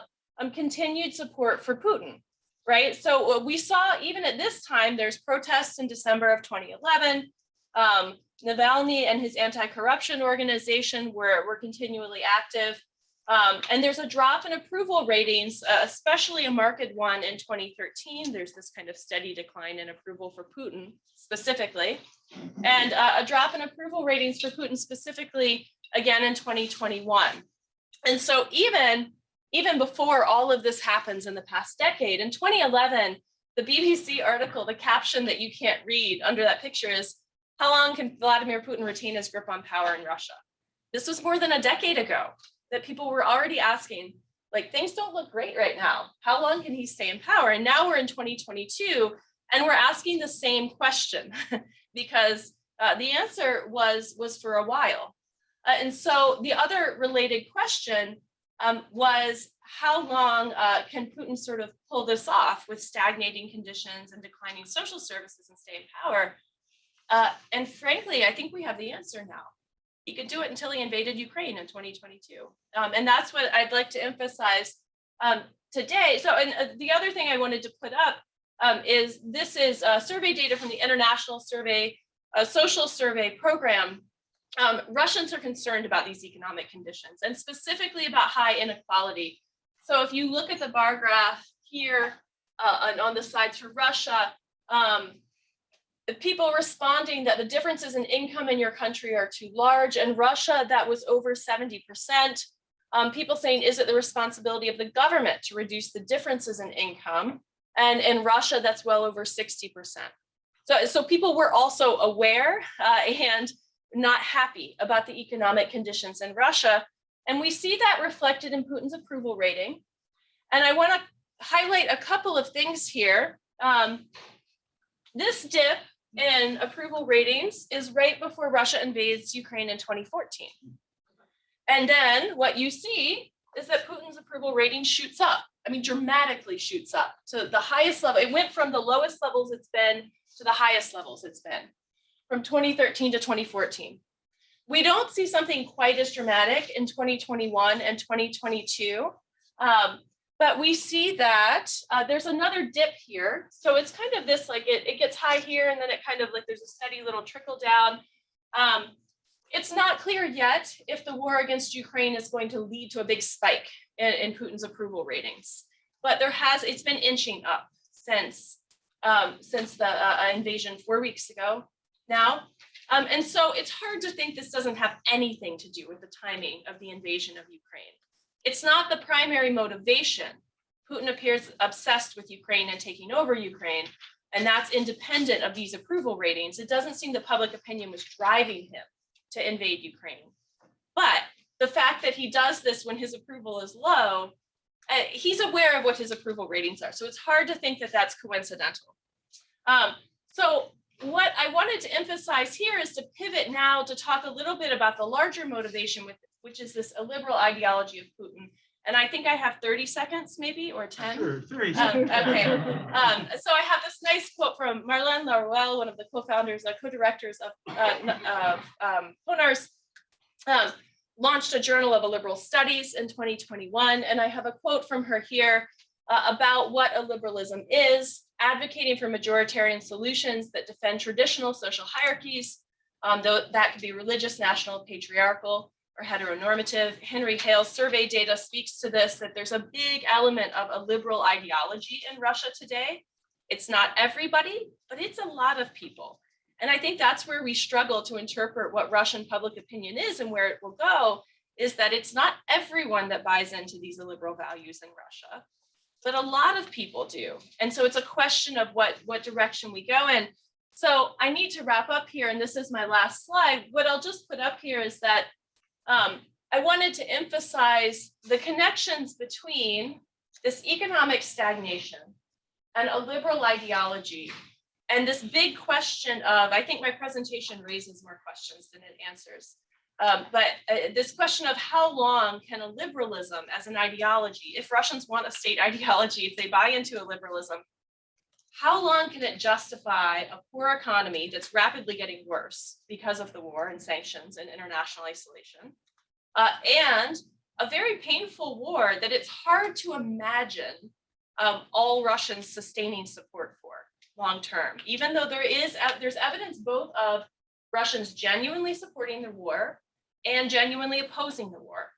continued support for Putin, right? So we saw even at this time, there's protests in December of 2011. Navalny and his anti-corruption organization were continually active. And there's a drop in approval ratings, especially a marked one in 2013. There's this kind of steady decline in approval for Putin specifically, and a drop in approval ratings for Putin specifically again in 2021. And so even before all of this happens in the past decade, in 2011, the BBC article, the caption that you can't read under that picture is, "How long can Vladimir Putin retain his grip on power in Russia?" This was more than a decade ago that people were already asking, like, things don't look great right now. How long can he stay in power? And now we're in 2022, and we're asking the same question because the answer was for a while. And so the other related question was, how long can Putin sort of pull this off with stagnating conditions and declining social services and stay in power? And frankly, I think we have the answer now. He could do it until he invaded Ukraine in 2022. And that's what I'd like to emphasize today. So, and the other thing I wanted to put up is this is survey data from the International Survey, Social Survey Program. Russians are concerned about these economic conditions and specifically about high inequality. So if you look at the bar graph here and on the sides for Russia, people responding that the differences in income in your country are too large. In Russia, that was over 70%. People saying, is it the responsibility of the government to reduce the differences in income? And in Russia, that's well over 60%. So people were also aware and not happy about the economic conditions in Russia. And we see that reflected in Putin's approval rating. And I want to highlight a couple of things here. This dip in approval ratings is right before Russia invades Ukraine in 2014. And then what you see is that Putin's approval rating shoots up. I mean, dramatically shoots up to the highest level. It went from the lowest levels it's been to the highest levels it's been from 2013 to 2014. We don't see something quite as dramatic in 2021 and 2022, but we see that there's another dip here. So it's kind of this, like it gets high here and then it kind of like there's a steady little trickle down. It's not clear yet if the war against Ukraine is going to lead to a big spike in Putin's approval ratings, but it's been inching up since the invasion 4 weeks ago now. And so it's hard to think this doesn't have anything to do with the timing of the invasion of Ukraine. It's not the primary motivation. Putin appears obsessed with Ukraine and taking over Ukraine, and that's independent of these approval ratings. It doesn't seem that public opinion was driving him to invade Ukraine. But the fact that he does this when his approval is low, he's aware of what his approval ratings are. So it's hard to think that that's coincidental. So what I wanted to emphasize here is to pivot now to talk a little bit about the larger motivation, which is this illiberal ideology of Putin. And I think I have 30 seconds maybe, or 10. Sure, 30 seconds. Okay. So I have this nice quote from Marlène Laruelle, one of the co-founders, co-directors of PONARS, launched a Journal of Illiberal Studies in 2021. And I have a quote from her here about what illiberalism is: advocating for majoritarian solutions that defend traditional social hierarchies, though that could be religious, national, patriarchal, or heteronormative. Henry Hale's survey data speaks to this, that there's a big element of a liberal ideology in Russia today. It's not everybody, but it's a lot of people. And I think that's where we struggle to interpret what Russian public opinion is and where it will go, is that it's not everyone that buys into these illiberal values in Russia, but a lot of people do. And so it's a question of what direction we go in. So I need to wrap up here, and this is my last slide. What I'll just put up here is that I wanted to emphasize the connections between this economic stagnation and a liberal ideology, and this big question of, I think my presentation raises more questions than it answers, but this question of how long can a liberalism as an ideology, if Russians want a state ideology, if they buy into a liberalism, how long can it justify a poor economy that's rapidly getting worse because of the war and sanctions and international isolation, and a very painful war that it's hard to imagine all Russians sustaining support for long term, even though there's evidence both of Russians genuinely supporting the war and genuinely opposing the war.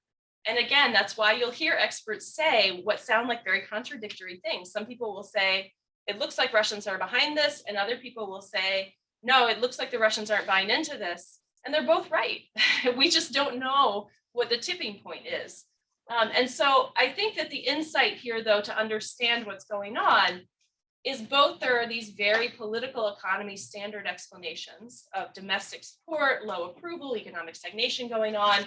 And again, that's why you'll hear experts say what sound like very contradictory things. Some people will say, it looks like Russians are behind this, and other people will say, no, it looks like the Russians aren't buying into this. And they're both right. We just don't know what the tipping point is. And so I think that the insight here, though, to understand what's going on is both there are these very political economy standard explanations of domestic support, low approval, economic stagnation going on,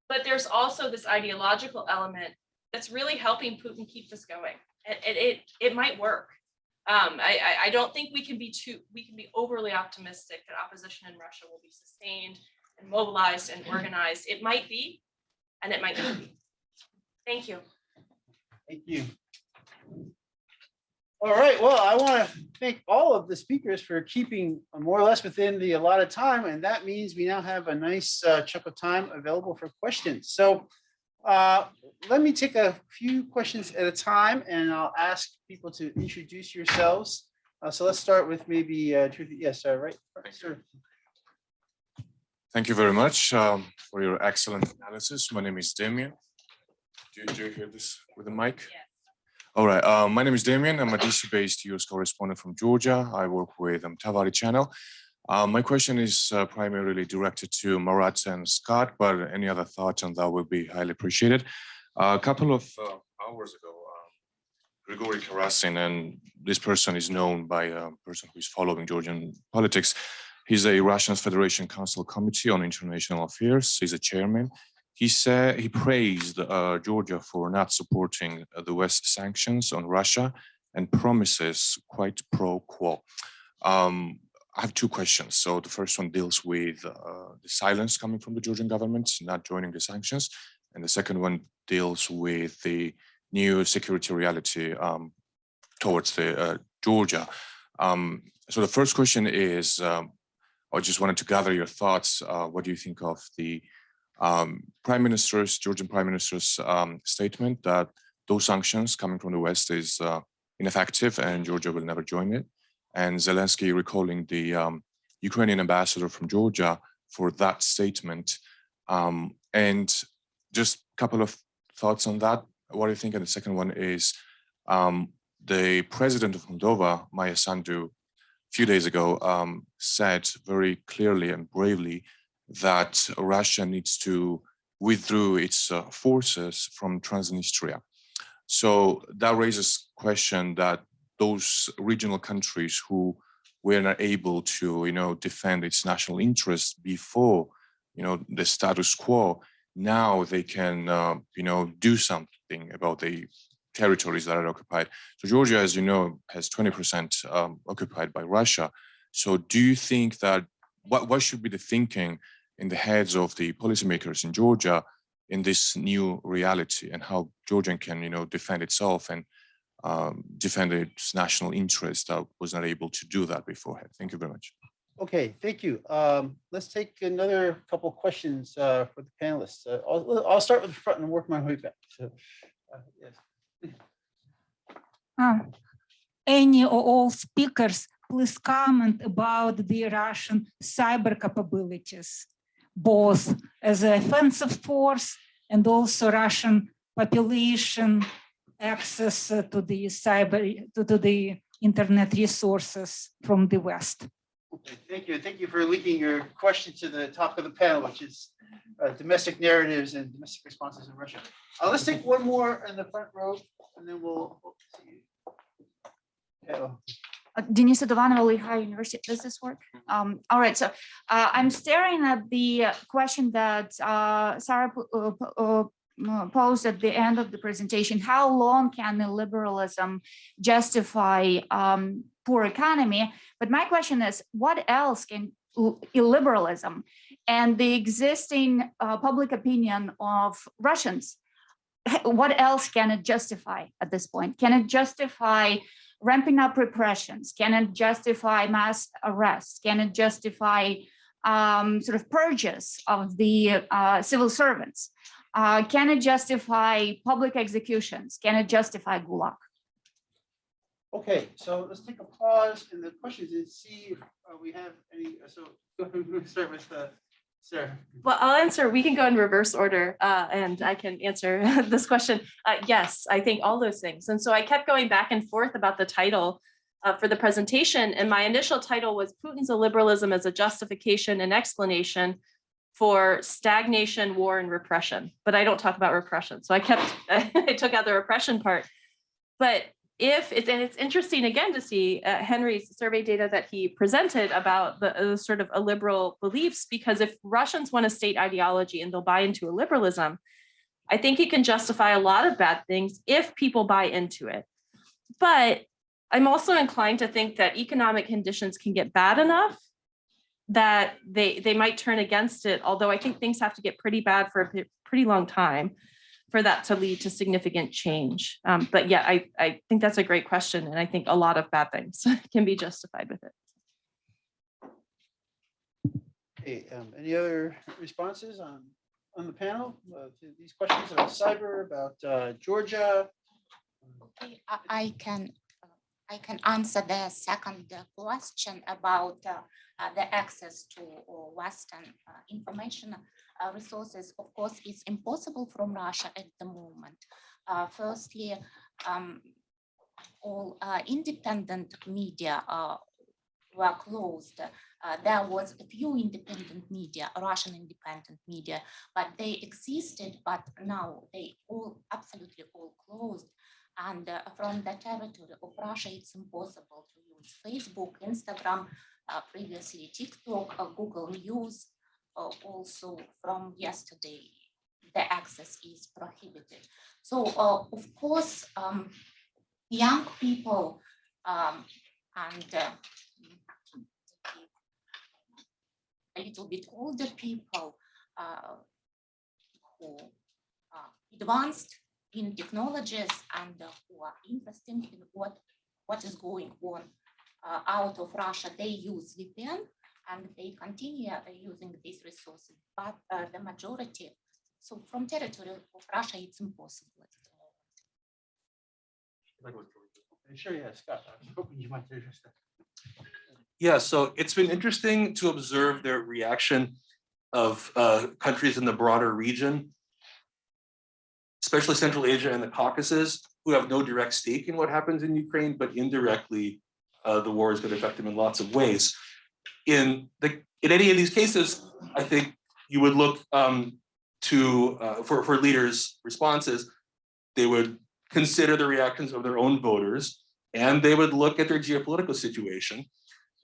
but there's also this ideological element that's really helping Putin keep this going. And it might work. I don't think we can be overly optimistic that opposition in Russia will be sustained and mobilized and organized. It might be, and it might not be. Thank you. Thank you. All right, well, I want to thank all of the speakers for keeping more or less within the allotted time, and that means we now have a nice chunk of time available for questions. So let me take a few questions at a time, and I'll ask people to introduce yourselves. So let's start with maybe Trudy. Yes, right. Sure. Thank you very much for your excellent analysis. My name is Damien. Do you hear this with the mic? All right. My name is Damien. I'm a DC-based US correspondent from Georgia. I work with Tavari Channel. My question is primarily directed to Marat and Scott, but any other thoughts on that would be highly appreciated. A couple of hours ago, Grigory Karasin, and this person is known by a person who is following Georgian politics. He's a Russian Federation Council Committee on International Affairs. He's a chairman. He said he praised Georgia for not supporting the West sanctions on Russia and promises quite pro quo. I have two questions. So the first one deals with the silence coming from the Georgian government, not joining the sanctions. And the second one deals with the new security reality towards the Georgia. So the first question is, I just wanted to gather your thoughts. What do you think of the Georgian Prime Minister's statement that those sanctions coming from the West is ineffective and Georgia will never join it? And Zelensky recalling the Ukrainian ambassador from Georgia for that statement. And just a couple of thoughts on that. What do you think? And the second one is the president of Moldova, Maia Sandu, a few days ago said very clearly and bravely that Russia needs to withdraw its forces from Transnistria. So that raises question that those regional countries who were not able to, defend its national interests before, the status quo, now they can, do something about the territories that are occupied. So Georgia, as you know, has 20% occupied by Russia. So do you think that what should be the thinking in the heads of the policymakers in Georgia in this new reality, and how Georgia can, defend itself and defend its national interest that was not able to do that beforehand? Thank you very much. Okay, thank you. Let's take another couple of questions for the panelists. I'll start with the front and work my way back. So, yes. Any or all speakers, please comment about the Russian cyber capabilities, both as an offensive force and also Russian population access to the to the internet resources from the West. Okay, thank you. Thank you for linking your question to the top of the panel, which is domestic narratives and domestic responses in Russia. Let's take one more in the front row, and then we'll see you. Denisa Dovanova, Lehigh University. Does this work? All right, so I'm staring at the question that Sarah posed at the end of the presentation. How long can illiberalism justify poor economy? But my question is, what else can illiberalism and the existing public opinion of Russians, what else can it justify at this point? Can it justify ramping up repressions? Can it justify mass arrests? Can it justify sort of purges of the civil servants? Can it justify public executions? Can it justify gulag? Okay, so let's take a pause in the questions and see if we have any. So we'll start with Sarah. Well, I'll answer. We can go in reverse order, and I can answer this question. Yes, I think all those things. And so I kept going back and forth about the title for the presentation. And my initial title was Putin's Illiberalism as a Justification and Explanation for Stagnation, War, and Repression. But I don't talk about repression. So I took out the repression part. But and it's interesting again to see Henry's survey data that he presented about the sort of illiberal beliefs, because if Russians want a state ideology and they'll buy into illiberalism, I think it can justify a lot of bad things if people buy into it. But I'm also inclined to think that economic conditions can get bad enough that they might turn against it, although I think things have to get pretty bad for a pretty long time for that to lead to significant change. But yeah, I think that's a great question. And I think a lot of bad things can be justified with it. Okay, any other responses on the panel to these questions about cyber, about Georgia? Okay, I can answer the second question about the access to Western information resources. Of course, it's impossible from Russia at the moment. Firstly, all independent media were closed. There was a few independent media, Russian independent media, but they existed, but now they all absolutely all closed. And from the territory of Russia, it's impossible to use Facebook, Instagram, previously TikTok, Google News. Also from yesterday, the access is prohibited. So of course, young people and a little bit older people who are advanced in technologies and who are interested in what is going on out of Russia, they use VPN and they continue using these resources. But the majority, so from territory of Russia, it's impossible. Sure, yeah, Scott, I was hoping you might address that. Yeah, so it's been interesting to observe the reaction of countries in the broader region, especially Central Asia and the Caucasus, who have no direct stake in what happens in Ukraine, but indirectly, the war is going to affect them in lots of ways. In any of these cases, I think you would look for leaders' responses. They would consider the reactions of their own voters, and they would look at their geopolitical situation.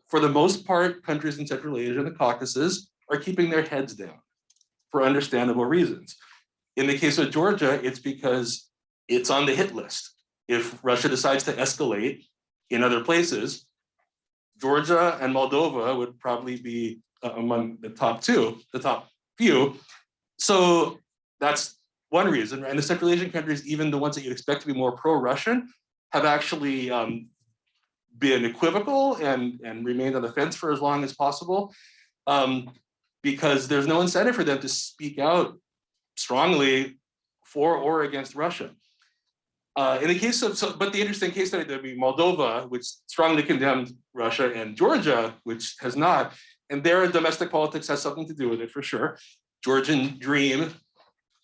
For the most part, countries in Central Asia and the Caucasus are keeping their heads down for understandable reasons. In the case of Georgia, it's because it's on the hit list. If Russia decides to escalate in other places, Georgia and Moldova would probably be among the top few. So that's one reason. And the Central Asian countries, even the ones that you'd expect to be more pro-Russian, have actually been equivocal and remained on the fence for as long as possible, because there's no incentive for them to speak out strongly for or against Russia. In the case of, but the interesting case study would be Moldova, which strongly condemned Russia, and Georgia, which has not. And their domestic politics has something to do with it for sure. Georgian dream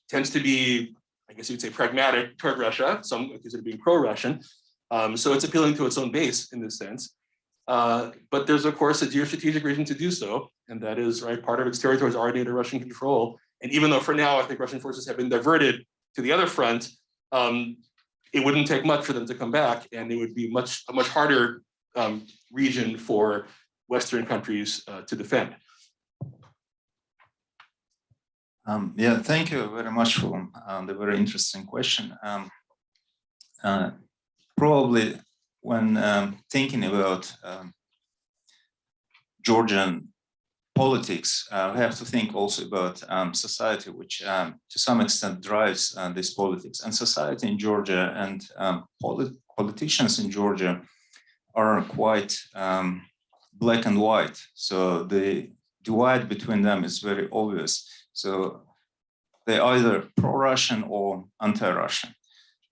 tends to be, I guess you'd say, pragmatic toward Russia. Some accuse it of being pro-Russian. So it's appealing to its own base in this sense. But there's, of course, a geostrategic reason to do so. And that is, right, part of its territory is already under Russian control. And even though for now, I think Russian forces have been diverted to the other front, it wouldn't take much for them to come back. And it would be a much harder region for Western countries to defend. Yeah, thank you very much for the very interesting question. Probably when thinking about Georgian politics, we have to think also about society, which to some extent drives this politics. And society in Georgia and politicians in Georgia are quite black and white. So the divide between them is very obvious. So they're either pro-Russian or anti-Russian.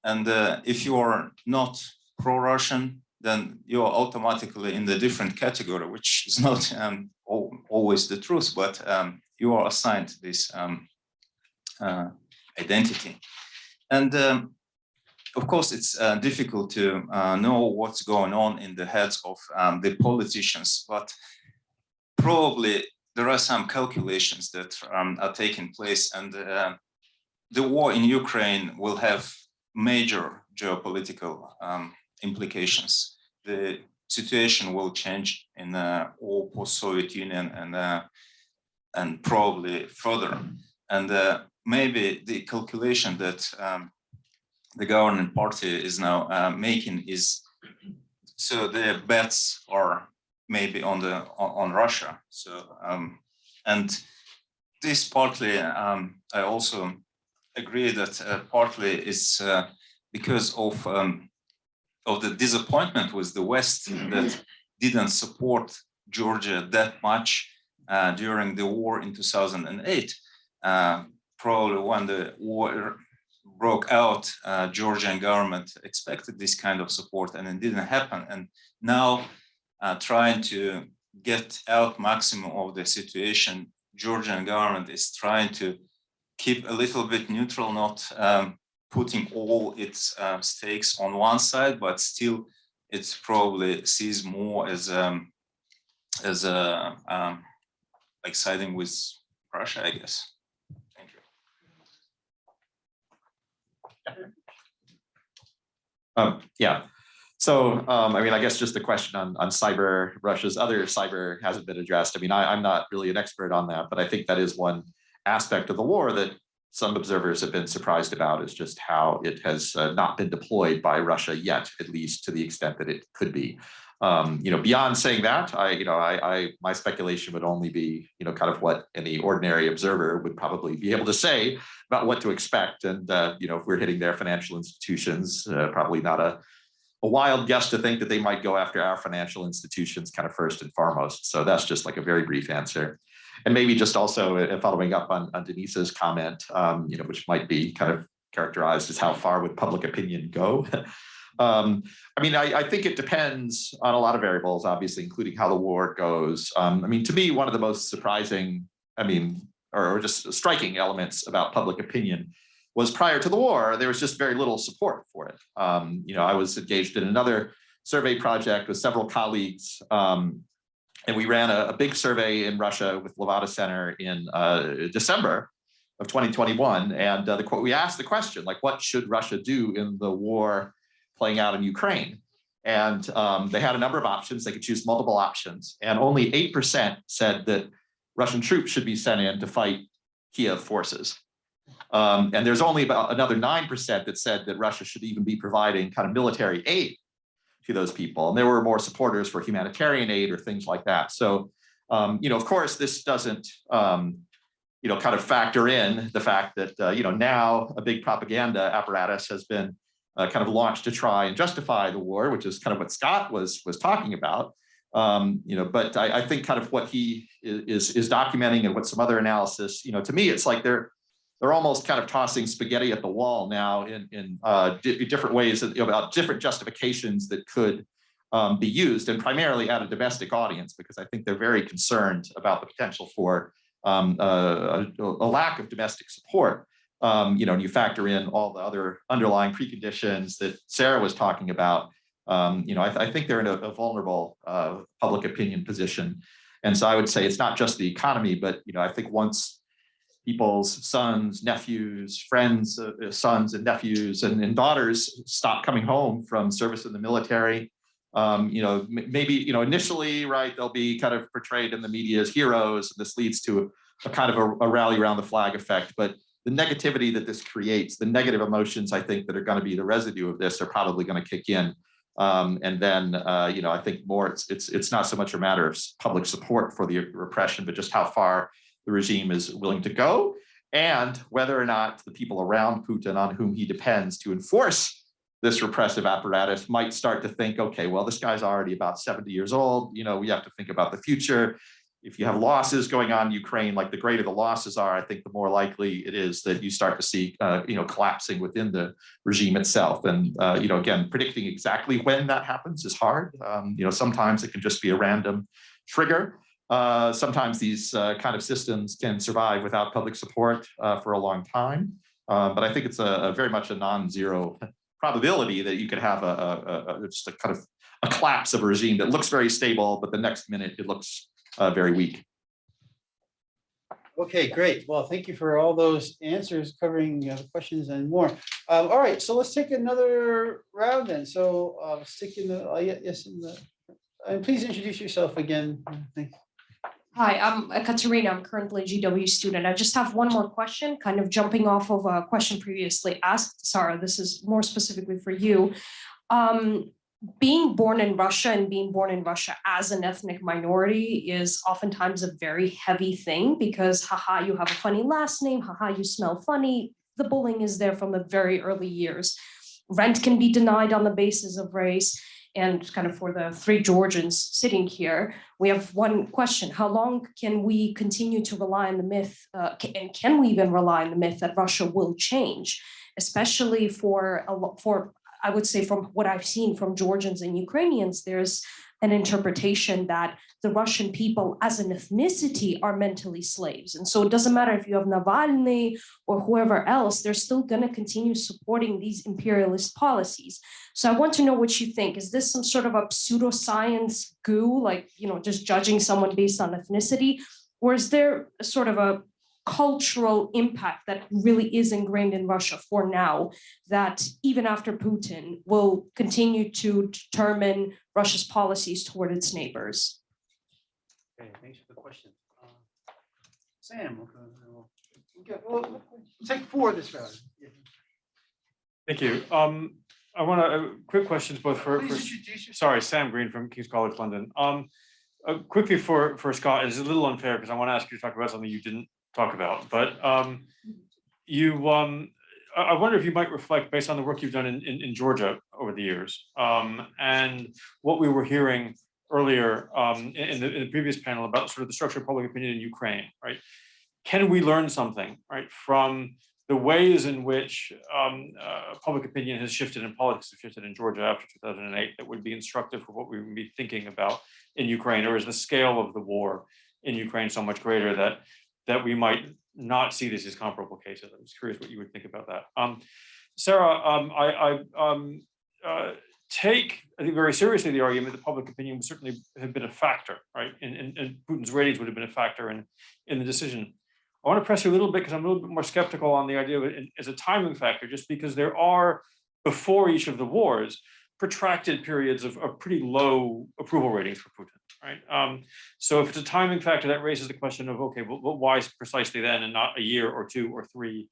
And if you are not pro-Russian, then you're automatically in the different category, which is not always the truth, but you are assigned this identity. And of course, it's difficult to know what's going on in the heads of the politicians, but probably there are some calculations that are taking place, and the war in Ukraine will have major geopolitical implications. The situation will change in all post-Soviet Union and probably further. And maybe the calculation that the governing party is now making is, so their bets are maybe on Russia. So and this partly I also agree that partly it's because of the disappointment with the West that didn't support Georgia that much during the war in 2008. Probably when the war broke out, Georgian government expected this kind of support, and it didn't happen. And now, trying to get out maximum of the situation, Georgian government is trying to keep a little bit neutral, not putting all its stakes on one side, but still it's probably sees more as like siding with Russia, I guess. Thank you. Yeah. So, I mean, I guess just the question on cyber, Russia's other cyber hasn't been addressed. I mean, I'm not really an expert on that, but I think that is one aspect of the war that some observers have been surprised about, is just how it has not been deployed by Russia yet, at least to the extent that it could be. Beyond saying that, my speculation would only be, kind of what any ordinary observer would probably be able to say about what to expect. And, if we're hitting their financial institutions, probably not a wild guess to think that they might go after our financial institutions kind of first and foremost. So that's just like a very brief answer. And maybe just also following up on Denise's comment, which might be kind of characterized as how far would public opinion go? I think it depends on a lot of variables, obviously, including how the war goes. To me, one of the most surprising, or just striking elements about public opinion was prior to the war, there was just very little support for it. I was engaged in another survey project with several colleagues, and we ran a big survey in Russia with Levada Center in December of 2021. And we asked the question, like, what should Russia do in the war playing out in Ukraine? And they had a number of options. They could choose multiple options. And only 8% said that Russian troops should be sent in to fight Kiev forces. And there's only about another 9% that said that Russia should even be providing kind of military aid to those people. And there were more supporters for humanitarian aid or things like that. So, of course, this doesn't, kind of factor in the fact that, now a big propaganda apparatus has been kind of launched to try and justify the war, which is kind of what Scott was talking about. But I think kind of what he is documenting and what some other analysis, to me, it's like they're almost kind of tossing spaghetti at the wall now in different ways about different justifications that could be used, and primarily at a domestic audience, because I think they're very concerned about the potential for a lack of domestic support. And you factor in all the other underlying preconditions that Sarah was talking about. I think they're in a vulnerable public opinion position. And so I would say it's not just the economy, but I think once people's sons, nephews, friends, sons and nephews and daughters stop coming home from service in the military, maybe, initially, right, they'll be kind of portrayed in the media as heroes. And this leads to a kind of a rally around the flag effect. But the negativity that this creates, the negative emotions, I think, that are going to be the residue of this are probably going to kick in. And then, I think more it's not so much a matter of public support for the repression, but just how far the regime is willing to go, and whether or not the people around Putin on whom he depends to enforce this repressive apparatus might start to think, okay, well, this guy's already about 70 years old. We have to think about the future. If you have losses going on in Ukraine, like the greater the losses are, I think the more likely it is that you start to see, collapsing within the regime itself. And, again, predicting exactly when that happens is hard. Sometimes it can just be a random trigger. Sometimes these kind of systems can survive without public support for a long time. But I think it's a very much a non-zero probability that you could have just a kind of a collapse of a regime that looks very stable, but the next minute it looks very weak. Okay, great. Well, thank you for all those answers covering the questions and more. All right, so let's take another round then. So stick in the, and please introduce yourself again. Thanks. Hi, I'm Katerina. I'm currently a GW student. I just have one more question, kind of jumping off of a question previously asked. Sarah, this is more specifically for you. Being born in Russia and being born in Russia as an ethnic minority is oftentimes a very heavy thing because, haha, you have a funny last name, haha, you smell funny. The bullying is there from the very early years. Rent can be denied on the basis of race. And kind of for the three Georgians sitting here, we have one question. How long can we continue to rely on the myth, and can we even rely on the myth that Russia will change, especially for I would say from what I've seen from Georgians and Ukrainians, there's an interpretation that the Russian people as an ethnicity are mentally slaves. And so it doesn't matter if you have Navalny or whoever else, they're still going to continue supporting these imperialist policies. So I want to know what you think. Is this some sort of a pseudoscience goo, like, just judging someone based on ethnicity? Or is there a sort of a cultural impact that really is ingrained in Russia for now, that even after Putin will continue to determine Russia's policies toward its neighbors? Okay, thanks for the question. Sam, we'll take 4 this round. Yeah. Thank you. I want to quick questions both for Please introduce yourself. sorry, Sam Green from King's College London. Quickly for Scott, it's a little unfair because I want to ask you to talk about something you didn't talk about, but I wonder if you might reflect based on the work you've done in Georgia over the years, and what we were hearing earlier in the previous panel about sort of the structure of public opinion in Ukraine, right? Can we learn something, right, from the ways in which public opinion has shifted and politics have shifted in Georgia after 2008 that would be instructive for what we would be thinking about in Ukraine? Or is the scale of the war in Ukraine so much greater that we might not see this as comparable cases? I'm just curious what you would think about that. Sarah, I take, I think, very seriously the argument that public opinion would certainly have been a factor, right? And Putin's ratings would have been a factor in the decision. I want to press you a little bit because I'm a little bit more skeptical on the idea of it as a timing factor, just because there are, before each of the wars, protracted periods of pretty low approval ratings for Putin, right? So if it's a timing factor, that raises the question of, okay, well, why precisely then and not a year or 2 or 3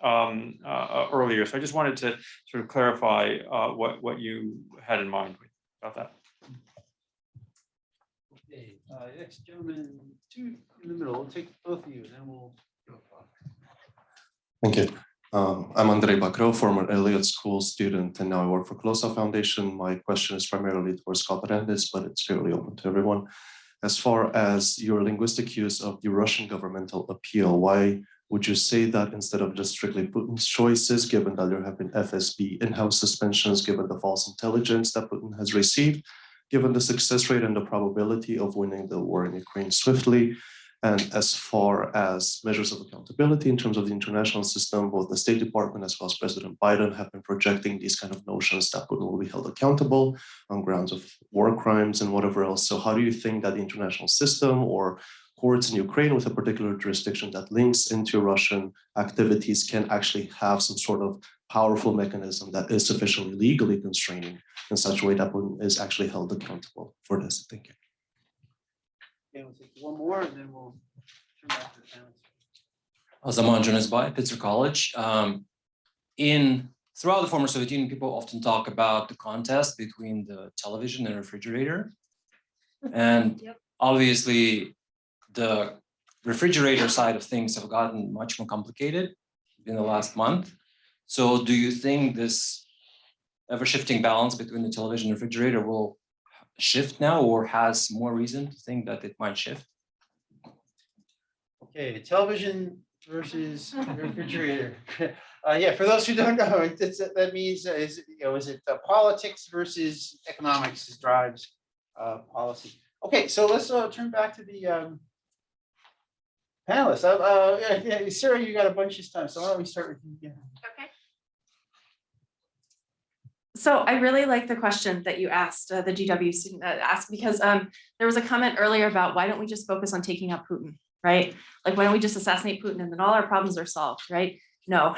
earlier? So I just wanted to sort of clarify what you had in mind about that. Okay, next gentleman, 2 in the middle. We'll take both of you, and then we'll go. Thank you. I'm Andrei Bakro, former Elliott School student, and now I work for Klosov Foundation. My question is primarily towards Scott Radnitz, but it's fairly open to everyone. As far as your linguistic use of the Russian governmental appeal, why would you say that instead of just strictly Putin's choices, given that there have been FSB in-house suspensions, given the false intelligence that Putin has received, given the success rate and the probability of winning the war in Ukraine swiftly, and as far as measures of accountability in terms of the international system, both the State Department as well as President Biden have been projecting these kind of notions that Putin will be held accountable on grounds of war crimes and whatever else. So how do you think that the international system or courts in Ukraine with a particular jurisdiction that links into Russian activities can actually have some sort of powerful mechanism that is sufficiently legally constraining in such a way that Putin is actually held accountable for this? Thank you. Okay, we'll take 1 more, and then we'll turn back to the panelists. Zaman Jonas-Bai, Pitzer College. Throughout the former Soviet Union, people often talk about the contest between the television and refrigerator. And obviously, the refrigerator side of things have gotten much more complicated in the last month. So do you think this ever-shifting balance between the television and refrigerator will shift now, or has more reason to think that it might shift? Okay, television versus refrigerator. Yeah, for those who don't know, that means is it politics versus economics drives policy? Okay, so let's turn back to the panelists. Yeah, Sarah, you got a bunch this time, so why don't we start with you? Yeah. Okay. So I really like the question that you asked, the GW student asked, because there was a comment earlier about why don't we just focus on taking out Putin, right? Like, why don't we just assassinate Putin and then all our problems are solved, right? No,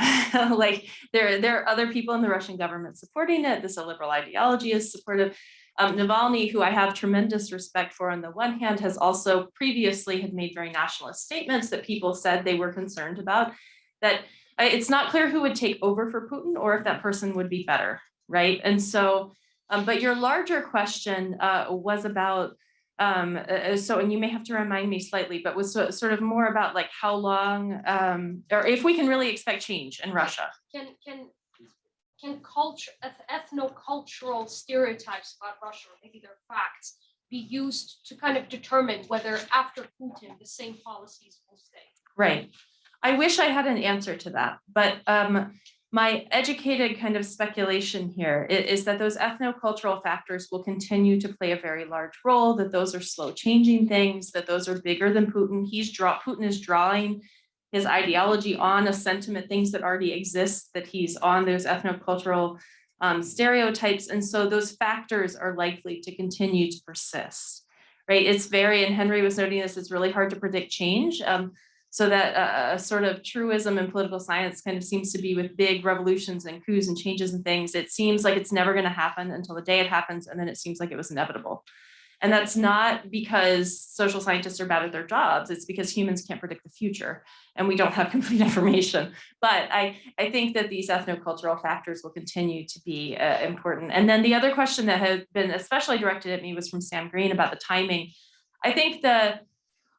like there are other people in the Russian government supporting it. This illiberal ideology is supportive. Navalny, who I have tremendous respect for on the one hand, has also previously had made very nationalist statements that people said they were concerned about, that it's not clear who would take over for Putin or if that person would be better. Right. And so, but your larger question was about, and you may have to remind me slightly, but was sort of more about like how long, or if we can really expect change in Russia. Can culture, ethno-cultural stereotypes about Russia, or maybe they're facts, be used to kind of determine whether after Putin the same policies will stay? Right. I wish I had an answer to that, but My educated kind of speculation here is that those ethnocultural factors will continue to play a very large role, that those are slow changing things, that those are bigger than Putin. Putin is drawing his ideology on a sentiment, things that already exist, that he's on those ethnocultural stereotypes. And so those factors are likely to continue to persist, right? It's very, and Henry was noting this, it's really hard to predict change. So that a sort of truism in political science kind of seems to be with big revolutions and coups and changes and things. It seems like it's never going to happen until the day it happens. And then it seems like it was inevitable. And that's not because social scientists are bad at their jobs. It's because humans can't predict the future and we don't have complete information. But I think that these ethnocultural factors will continue to be important. And then the other question that had been especially directed at me was from Sam Green about the timing. I think the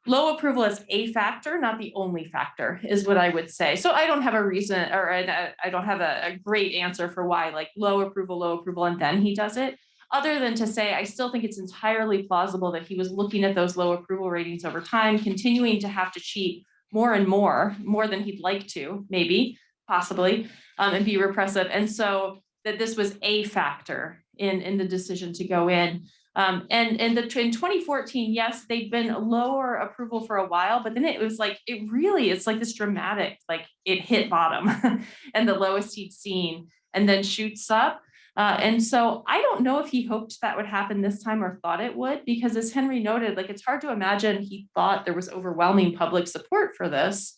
low approval is a factor, not the only factor, is what I would say. So I don't have a reason, or I don't have a great answer for why, like low approval, and then he does it. Other than to say, I still think it's entirely plausible that he was looking at those low approval ratings over time, continuing to have to cheat more and more than he'd like to, maybe, possibly, and be repressive. And so that this was a factor in the decision to go in. In 2014, yes, they'd been lower approval for a while, but then it was like, it's like this dramatic, like it hit bottom and the lowest he'd seen and then shoots up. And so I don't know if he hoped that would happen this time or thought it would, because as Henry noted, like it's hard to imagine he thought there was overwhelming public support for this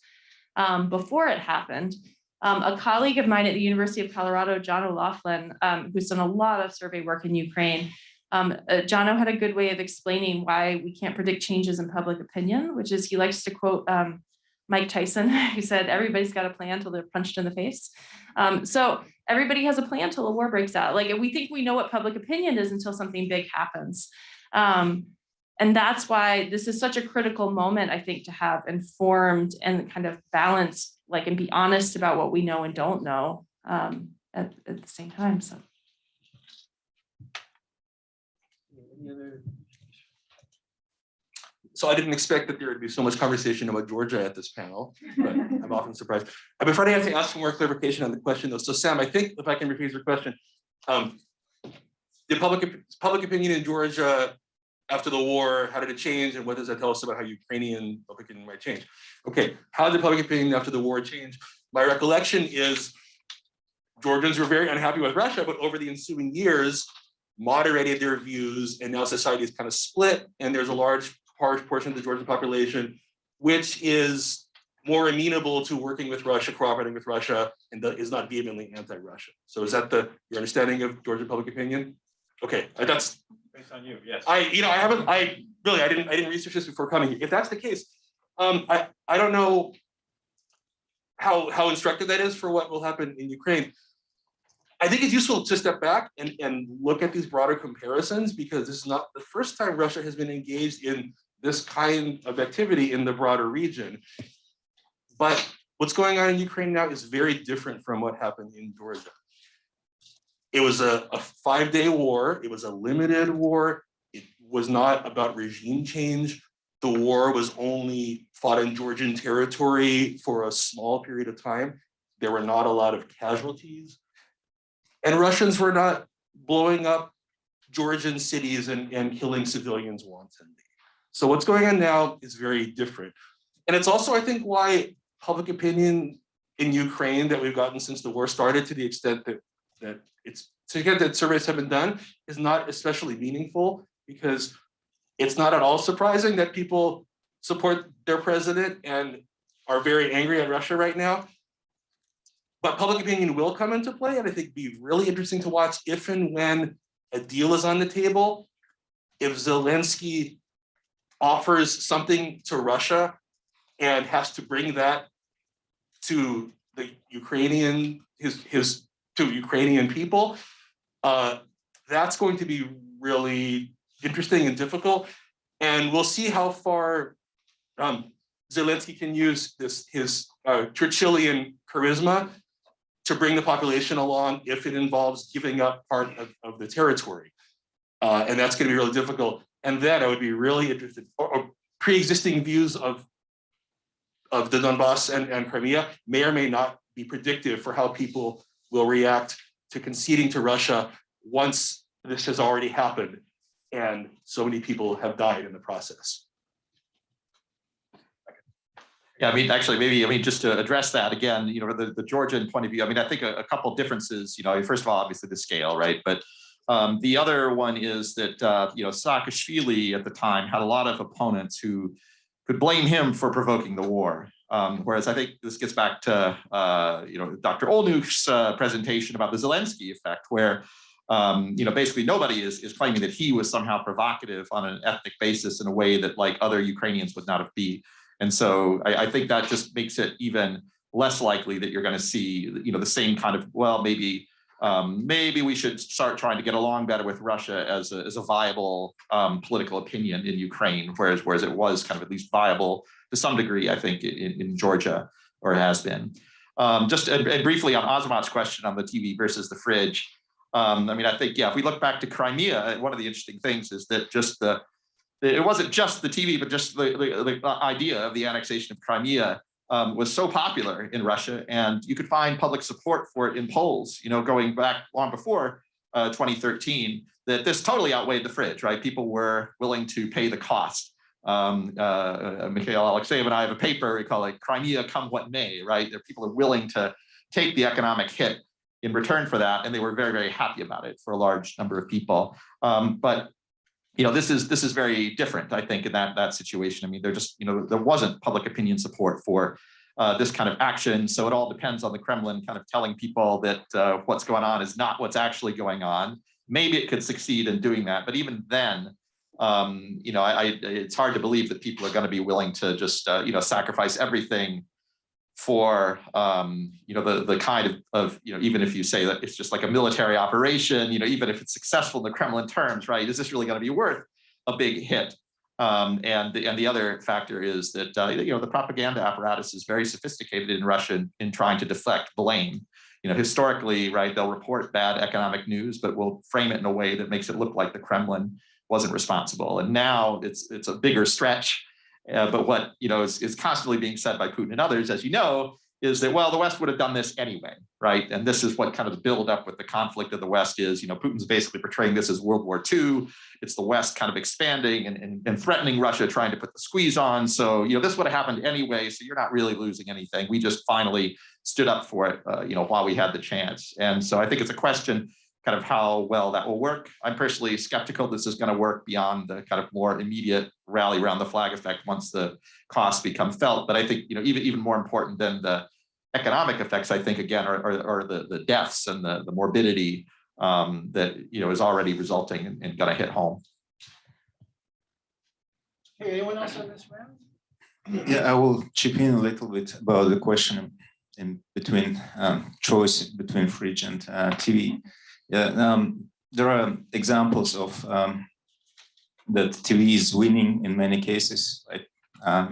before it happened. A colleague of mine at the University of Colorado, John O'Loughlin, who's done a lot of survey work in Ukraine, Jono had a good way of explaining why we can't predict changes in public opinion, which is he likes to quote Mike Tyson, who said, everybody's got a plan till they're punched in the face. So everybody has a plan till a war breaks out. Like we think we know what public opinion is until something big happens. And that's why this is such a critical moment, I think, to have informed and kind of balanced, like, and be honest about what we know and don't know at the same time. So I didn't expect that there would be so much conversation about Georgia at this panel, but I'm often surprised. I've been trying to ask for more clarification on the question though. So Sam, I think if I can rephrase your question, the public opinion in Georgia after the war, how did it change? And what does that tell us about how Ukrainian public opinion might change? Okay, how did public opinion after the war change? My recollection is Georgians were very unhappy with Russia, but over the ensuing years, moderated their views, and now society is kind of split, and there's a large portion of the Georgian population which is more amenable to working with Russia, cooperating with Russia, and is not vehemently anti-Russia. So is that your understanding of Georgian public opinion? Okay, that's based on you, yes. I didn't research this before coming here. If that's the case, I don't know how instructive that is for what will happen in Ukraine. I think it's useful to step back and look at these broader comparisons, because this is not the first time Russia has been engaged in this kind of activity in the broader region. But what's going on in Ukraine now is very different from what happened in Georgia. It was a 5-day war. It was a limited war. It was not about regime change. The war was only fought in Georgian territory for a small period of time. There were not a lot of casualties. And Russians were not blowing up Georgian cities and killing civilians wantonly. So what's going on now is very different. And it's also, I think, why public opinion in Ukraine that we've gotten since the war started, to the extent that surveys have been done, is not especially meaningful, because it's not at all surprising that people support their president and are very angry at Russia right now. But public opinion will come into play, and I think be really interesting to watch if and when a deal is on the table. If Zelensky offers something to Russia and has to bring that to the Ukrainian Ukrainian people, that's going to be really interesting and difficult. And we'll see how far Zelensky can use his Churchillian charisma to bring the population along if it involves giving up part of the territory. And that's going to be really difficult. And then I would be really interested, or pre-existing views of the Donbass and Crimea may or may not be predictive for how people will react to conceding to Russia once this has already happened and so many people have died in the process. Yeah, I mean, actually, maybe, just to address that again, the Georgian point of view, I mean, I think a couple differences, first of all, obviously the scale, right? But the other one is that, Saakashvili at the time had a lot of opponents who could blame him for provoking the war. Whereas I think this gets back to, Dr. Olnuch's presentation about the Zelensky effect, where, basically nobody is claiming that he was somehow provocative on an ethnic basis in a way that like other Ukrainians would not have been. And so I think that just makes it even less likely that you're going to see, the same kind of, well, maybe we should start trying to get along better with Russia as a viable political opinion in Ukraine, whereas it was kind of at least viable to some degree, I think, in Georgia, or it has been. Just and briefly on Azamat's question on the TV versus the fridge. I mean, I think, if we look back to Crimea, one of the interesting things is that it wasn't just the TV, but just the idea of the annexation of Crimea was so popular in Russia, and you could find public support for it in polls, going back long before 2013, that this totally outweighed the fridge, right? People were willing to pay the cost. Mikhail Alexeyev and I have a paper, we call it Crimea Come What May, right? There people are willing to take the economic hit in return for that, and they were very, very happy about it for a large number of people. But this is very different, I think, in that situation. I mean, there wasn't public opinion support for this kind of action. So it all depends on the Kremlin kind of telling people that what's going on is not what's actually going on. Maybe it could succeed in doing that, but even then, it's hard to believe that people are going to be willing to just sacrifice everything for the kind of even if you say that it's just like a military operation, even if it's successful in the Kremlin terms, right? Is this really going to be worth a big hit? And the other factor is that the propaganda apparatus is very sophisticated in Russia in trying to deflect blame. Historically, right, they'll report bad economic news, but will frame it in a way that makes it look like the Kremlin wasn't responsible. And now it's a bigger stretch. But what is constantly being said by Putin and others, as you know, is that, well, the West would have done this anyway, right? And this is what kind of the buildup with the conflict of the West is. Putin's basically portraying this as World War II. It's the West kind of expanding and threatening Russia, trying to put the squeeze on. So, this would have happened anyway. So you're not really losing anything. We just finally stood up for it, while we had the chance. And so I think it's a question kind of how well that will work. I'm personally skeptical this is going to work beyond the kind of more immediate rally around the flag effect once the costs become felt. But I think, even more important than the economic effects, I think, again, are the deaths and the morbidity that, is already resulting and going to hit home. Hey, anyone else on this round? Yeah, I will chip in a little bit about the question in between choice between fridge and TV. Yeah, there are examples of that TV is winning in many cases, like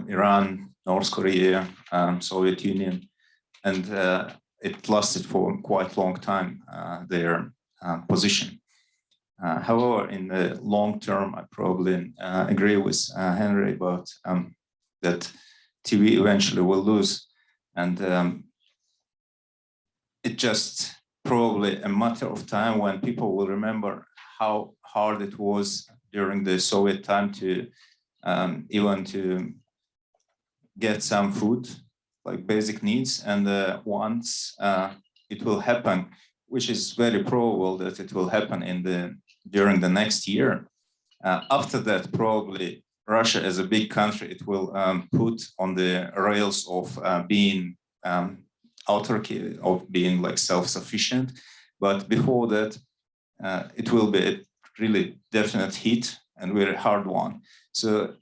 Iran, North Korea, Soviet Union, and it lasted for quite a long time, their position. However, in the long term, I probably agree with Henry about that TV eventually will lose, and it just probably a matter of time when people will remember how hard it was during the Soviet time to even to get some food, like basic needs. And once it will happen, which is very probable that it will happen during the next year. After that, probably Russia as a big country, it will put on the rails of being autarky, of being like self-sufficient. But before that, it will be a really definite hit and very hard one. So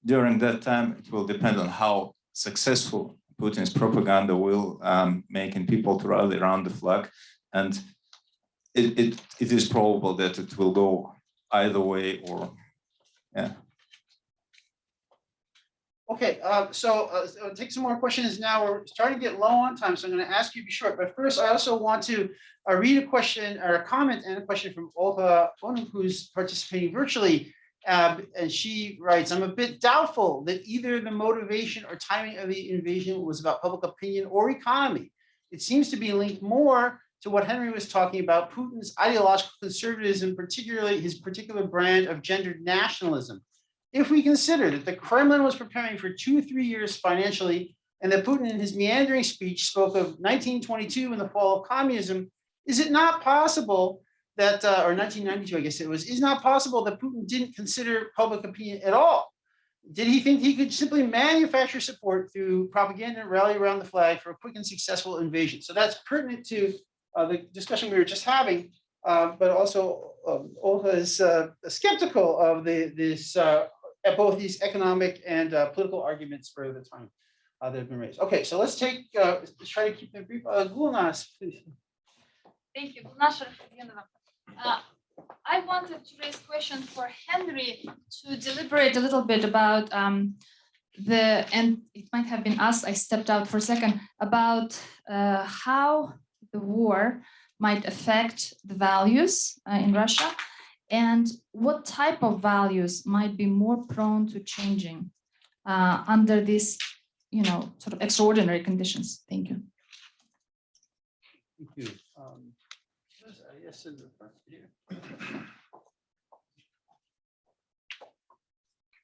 during that time, it will depend on how successful Putin's propaganda will making people to rally around the flag. And it is probable that it will go either way, or yeah. Okay, so I'll take some more questions now. We're starting to get low on time, so I'm going to ask you to be short. But first, I also want to read a question or a comment and a question from Olga, who's participating virtually. And she writes, I'm a bit doubtful that either the motivation or timing of the invasion was about public opinion or economy. It seems to be linked more to what Henry was talking about, Putin's ideological conservatism, particularly his particular brand of gendered nationalism. If we consider that the Kremlin was preparing for 2 or 3 years financially, and that Putin in his meandering speech spoke of 1922 and the fall of communism, is it not possible that, or 1992, I guess it was, is not possible that Putin didn't consider public opinion at all? Did he think he could simply manufacture support through propaganda and rally around the flag for a quick and successful invasion? So that's pertinent to the discussion we were just having, but also Olga is skeptical of both these economic and political arguments for the time that have been raised. Okay, so let's try to keep them brief. Gulnaz, please. Thank you. I wanted to raise a question for Henry to deliberate a little bit about and it might have been us, I stepped out for a second, about how the war might affect the values in Russia and what type of values might be more prone to changing under these, sort of extraordinary conditions. Thank you. Thank you. Yes, in the front here.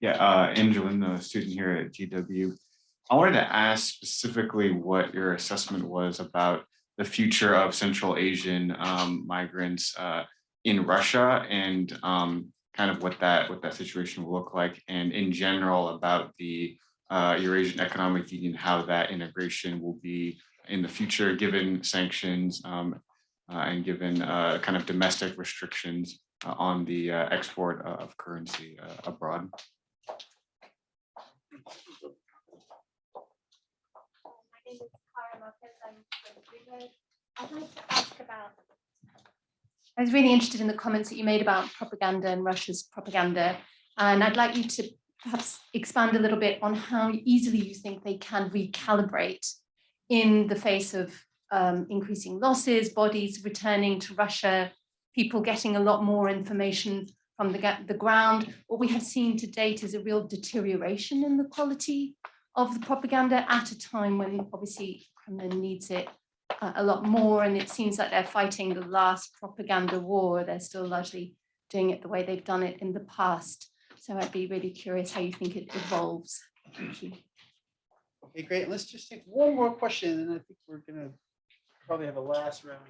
Yeah, Angelin, a student here at GW. I wanted to ask specifically what your assessment was about the future of Central Asian migrants in Russia and kind of what that situation will look like, and in general about the Eurasian Economic Union, how that integration will be in the future, given sanctions and given kind of domestic restrictions on the export of currency abroad. My name is Clara Marquez. I'm from Madrid. I'd like to ask about. I was really interested in the comments that you made about propaganda and Russia's propaganda, and I'd like you to perhaps expand a little bit on how easily you think they can recalibrate in the face of increasing losses, bodies returning to Russia, people getting a lot more information from the ground. What we have seen to date is a real deterioration in the quality of the propaganda at a time when obviously Kremlin needs it a lot more, and it seems like they're fighting the last propaganda war. They're still largely doing it the way they've done it in the past. So I'd be really curious how you think it evolves. Thank you. Okay, great. Let's just take one more question, and I think we're gonna probably have a last round.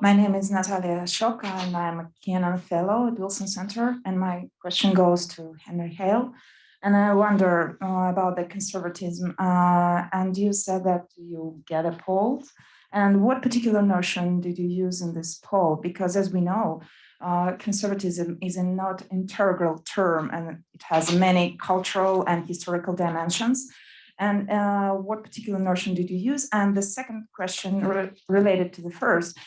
My name is Natalia Shoka, and I'm a Kennan Fellow at Wilson Center. And my question goes to Henry Hale. And I wonder about the conservatism. And you said that you get a poll. And what particular notion did you use in this poll? Because as we know, conservatism is a not integral term, and it has many cultural and historical dimensions. And what particular notion did you use? And the second question related to the first,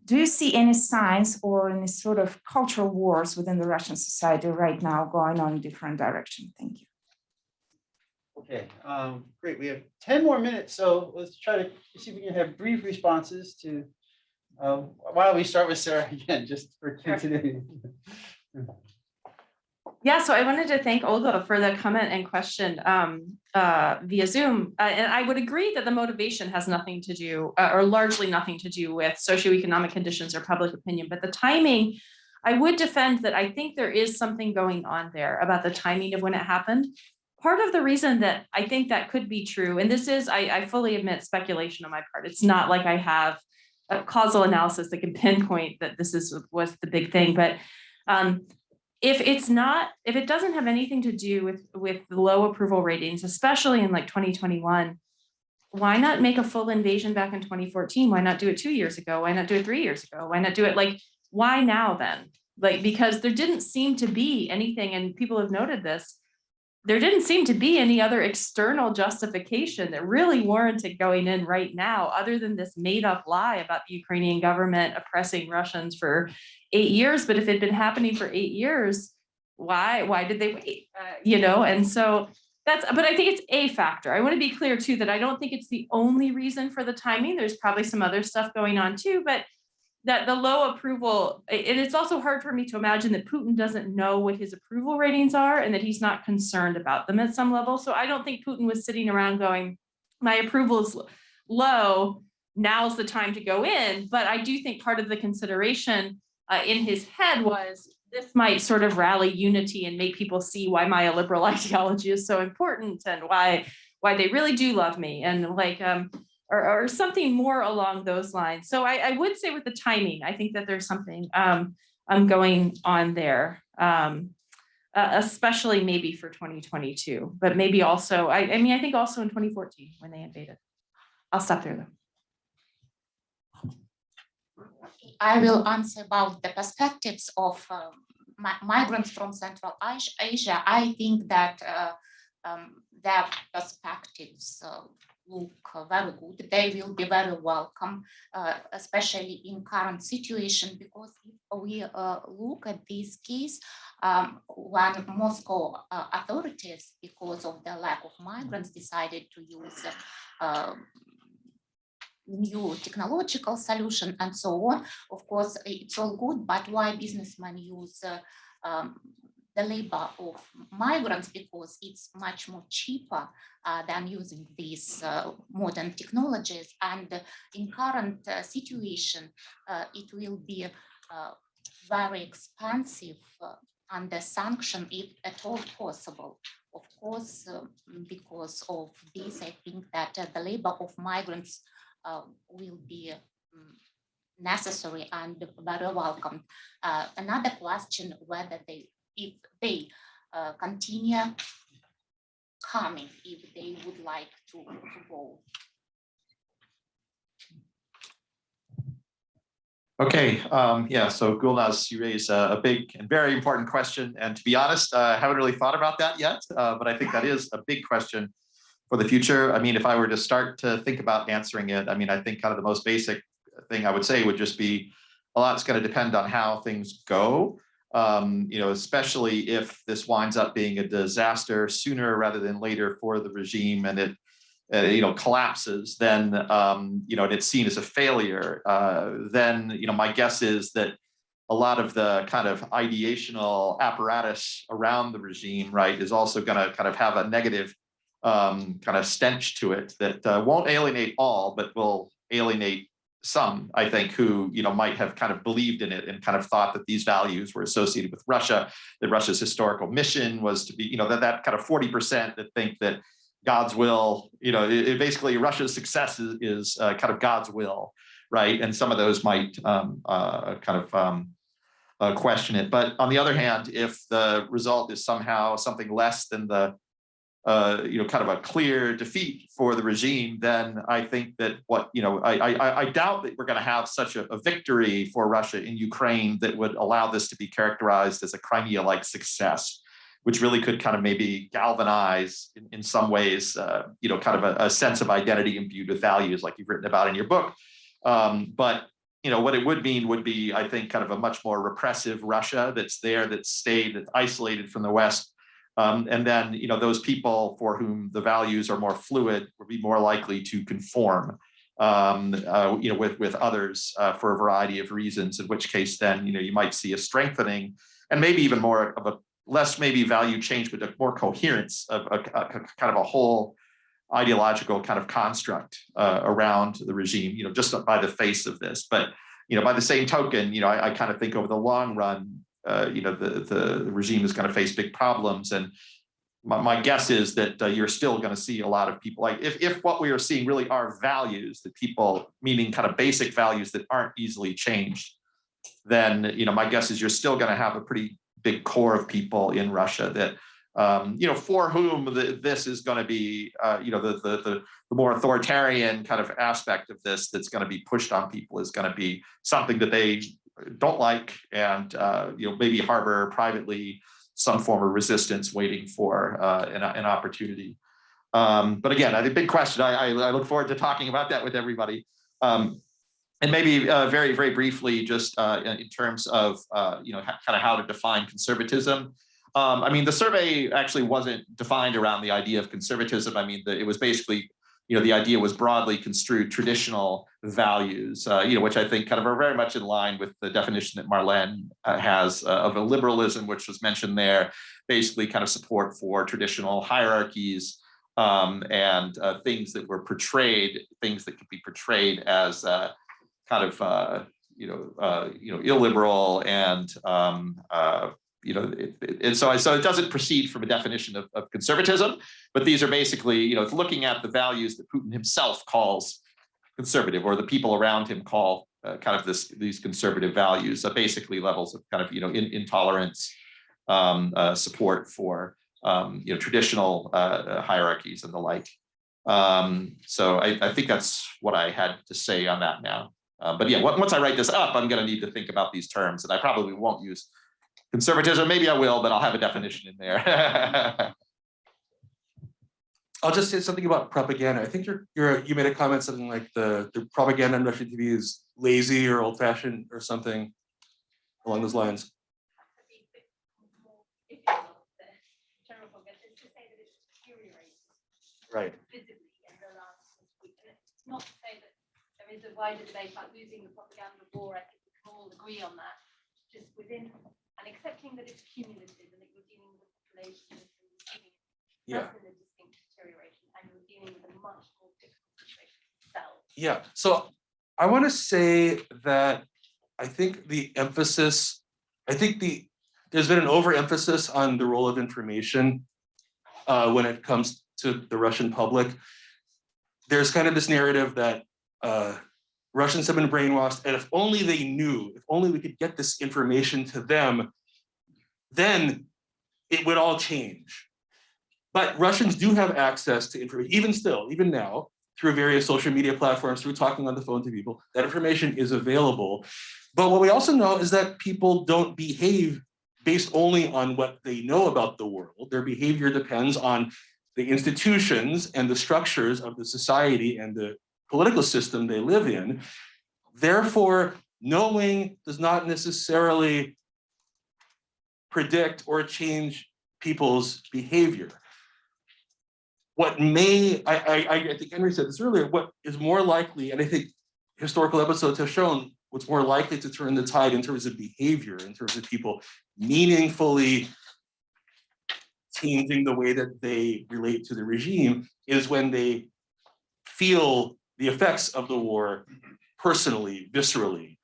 do you see any signs or any sort of cultural wars within the Russian society right now going on in different directions? Thank you. Okay, great. We have 10 more minutes, so let's try to see if we can have brief responses to, why don't we start with Sarah again, just for continuity. Yeah, so I wanted to thank Olga for the comment and question via Zoom. And I would agree that the motivation has nothing to do, or largely nothing to do with socioeconomic conditions or public opinion, but the timing, I would defend that I think there is something going on there about the timing of when it happened. Part of the reason that I think that could be true, and this is, I fully admit, speculation on my part. It's not like I have a causal analysis that can pinpoint that this was the big thing, but if it doesn't have anything to do with low approval ratings, especially in like 2021, why not make a full invasion back in 2014? Why not do it 2 years ago? Why not do it 3 years ago? Why not do it why now then? Because there didn't seem to be anything, and people have noted this, there didn't seem to be any other external justification that really warranted going in right now, other than this made up lie about the Ukrainian government oppressing Russians for 8 years. But if it had been happening for 8 years, why did they wait? And so but I think it's a factor. I want to be clear too, that I don't think it's the only reason for the timing. There's probably some other stuff going on too, but that the low approval, and it's also hard for me to imagine that Putin doesn't know what his approval ratings are and that he's not concerned about them at some level. So I don't think Putin was sitting around going, my approval is low, now's the time to go in. But I do think part of the consideration in his head was this might sort of rally unity and make people see why my illiberal ideology is so important and why they really do love me, and like or something more along those lines. So I would say with the timing, I think that there's something going on there, especially maybe for 2022, but maybe also, I mean, I think also in 2014 when they invaded. I'll stop there though. I will answer about the perspectives of migrants from Central Asia. I think that their perspectives look very good. They will be very welcome, especially in current situation, because if we look at this case, when Moscow authorities, because of the lack of migrants, decided to use new technological solution and so on. Of course, it's all good, but why businessmen use the labor of migrants? Because it's much more cheaper than using these modern technologies. And in current situation, it will be very expensive under sanction, if at all possible. Of course, because of this, I think that the labor of migrants will be necessary and very welcome. Another question, whether if they continue coming, if they would like to go. Okay, yeah, so Gulnaz, you raise a big and very important question. And to be honest, I haven't really thought about that yet, but I think that is a big question for the future. I mean, if I were to start to think about answering it, I mean, I think kind of the most basic thing I would say would just be a lot's going to depend on how things go. You know, especially if this winds up being a disaster sooner rather than later for the regime, and it you know, collapses, then you know, and it's seen as a failure, then you know, my guess is that a lot of the kind of ideational apparatus around the regime, right, is also going to kind of have a negative kind of stench to it that won't alienate all, but will alienate some, I think, who, you know, might have kind of believed in it and kind of thought that these values were associated with Russia, that Russia's historical mission was to be, you know, that kind of 40% that think that God's will, you know, basically Russia's success is kind of God's will, right? And some of those might question it. But on the other hand, if the result is somehow something less than the you know, kind of a clear defeat for the regime, then I think that what, you know, I doubt that we're going to have such a victory for Russia in Ukraine that would allow this to be characterized as a Crimea-like success, which really could kind of maybe galvanize in some ways, you know, kind of a sense of identity imbued with values like you've written about in your book. But, you know, what it would mean would be, I think, kind of a much more repressive Russia that's there, that's stayed, that's isolated from the West. And then, you know, those people for whom the values are more fluid would be more likely to conform, you know, with others for a variety of reasons, in which case then, you know, you might see a strengthening and maybe even more of a less maybe value change, but a more coherence of a kind of a whole ideological kind of construct around the regime, you know, just by the face of this. But, you know, by the same token, you know, I kind of think over the long run, you know, the regime is going to face big problems. And my guess is that you're still going to see a lot of people, like if what we are seeing really are values that people, meaning kind of basic values that aren't easily changed, then, you know, my guess is you're still going to have a pretty big core of people in Russia that, you know, for whom this is going to be, you know, the more authoritarian kind of aspect of this that's going to be pushed on people is going to be something that they don't like, and you know, maybe harbor privately some form of resistance, waiting for an opportunity. But again, I think big question. I look forward to talking about that with everybody. And maybe very, very briefly, just in terms of you know, kind of how to define conservatism. I mean, the survey actually wasn't defined around the idea of conservatism. I mean, it was basically, you know, the idea was broadly construed traditional values, you know, which I think kind of are very much in line with the definition that Marlene has of a liberalism, which was mentioned there, basically kind of support for traditional hierarchies, and things that were portrayed, things that could be portrayed as kind of illiberal and and so it doesn't proceed from a definition of conservatism, but these are basically it's looking at the values that Putin himself calls conservative, or the people around him call kind of these conservative values, basically levels of kind of intolerance, support for traditional hierarchies and the like. So I think that's what I had to say on that now. But yeah, once I write this up, I'm going to need to think about these terms, and I probably won't use conservatism. Maybe I will, but I'll have a definition in there. I'll just say something about propaganda. I think you made a comment something like the propaganda on Russian TV is lazy or old-fashioned or something along those lines. Right. Visibly in the last week. And it's not to say that there is a wider debate about losing the propaganda war. I think we can all agree on that. Just within and accepting that it's cumulative and that you're dealing with populations and receiving that's been a distinct deterioration, and you're dealing with a much more difficult situation itself. Yeah. So I want to say that I think there's been an overemphasis on the role of information when it comes to the Russian public. There's kind of this narrative that Russians have been brainwashed, and if only they knew, if only we could get this information to them, then it would all change. But Russians do have access to information, even now, through various social media platforms, through talking on the phone to people. That information is available. But what we also know is that people don't behave based only on what they know about the world. Their behavior depends on the institutions and the structures of the society and the political system they live in. Therefore, knowing does not necessarily predict or change people's behavior. What may, I think Henry said this earlier, what is more likely, and I think historical episodes have shown what's more likely to turn the tide in terms of behavior, in terms of people meaningfully changing the way that they relate to the regime, is when they feel the effects of the war personally, viscerally.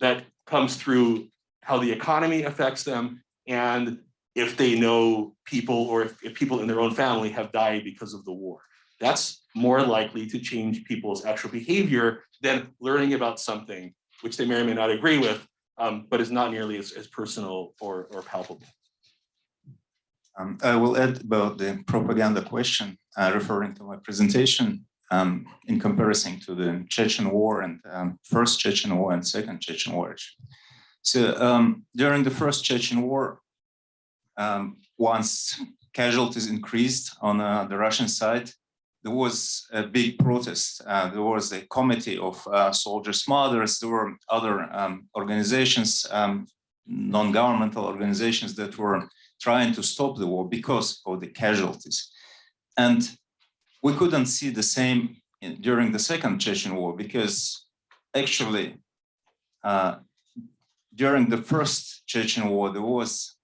That comes through how the economy affects them, and if they know people, or if people in their own family have died because of the war. That's more likely to change people's actual behavior than learning about something which they may or may not agree with, but is not nearly as personal or palpable. I will add about the propaganda question, referring to my presentation, in comparison to the Chechen War and first Chechen War and second Chechen War. So during the first Chechen War, once casualties increased on the Russian side, there was a big protest. There was a committee of soldiers' mothers. There were other organizations, non-governmental organizations that were trying to stop the war because of the casualties. And we couldn't see the same during the second Chechen War, because actually during the first Chechen War, there was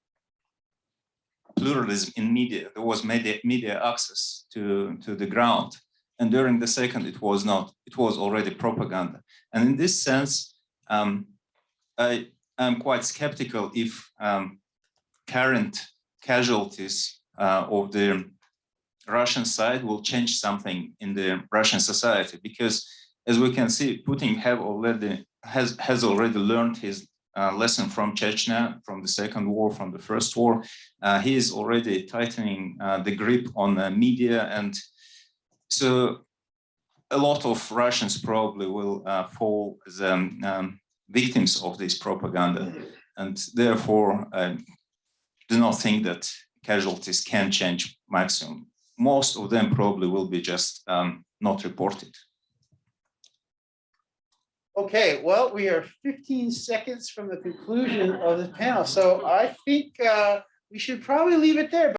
pluralism in media. There was media access to the ground. And during the second, it was not. It was already propaganda. And in this sense, I am quite skeptical if current casualties of the Russian side will change something in the Russian society, because as we can see, Putin has already learned his lesson from Chechnya, from the second war, from the first war. He is already tightening the grip on the media, and so a lot of Russians probably will fall as victims of this propaganda, and therefore I do not think that casualties can change maximum. Most of them probably will be just not reported. Okay, well, we are 15 seconds from the conclusion of the panel, so I think we should probably leave it there.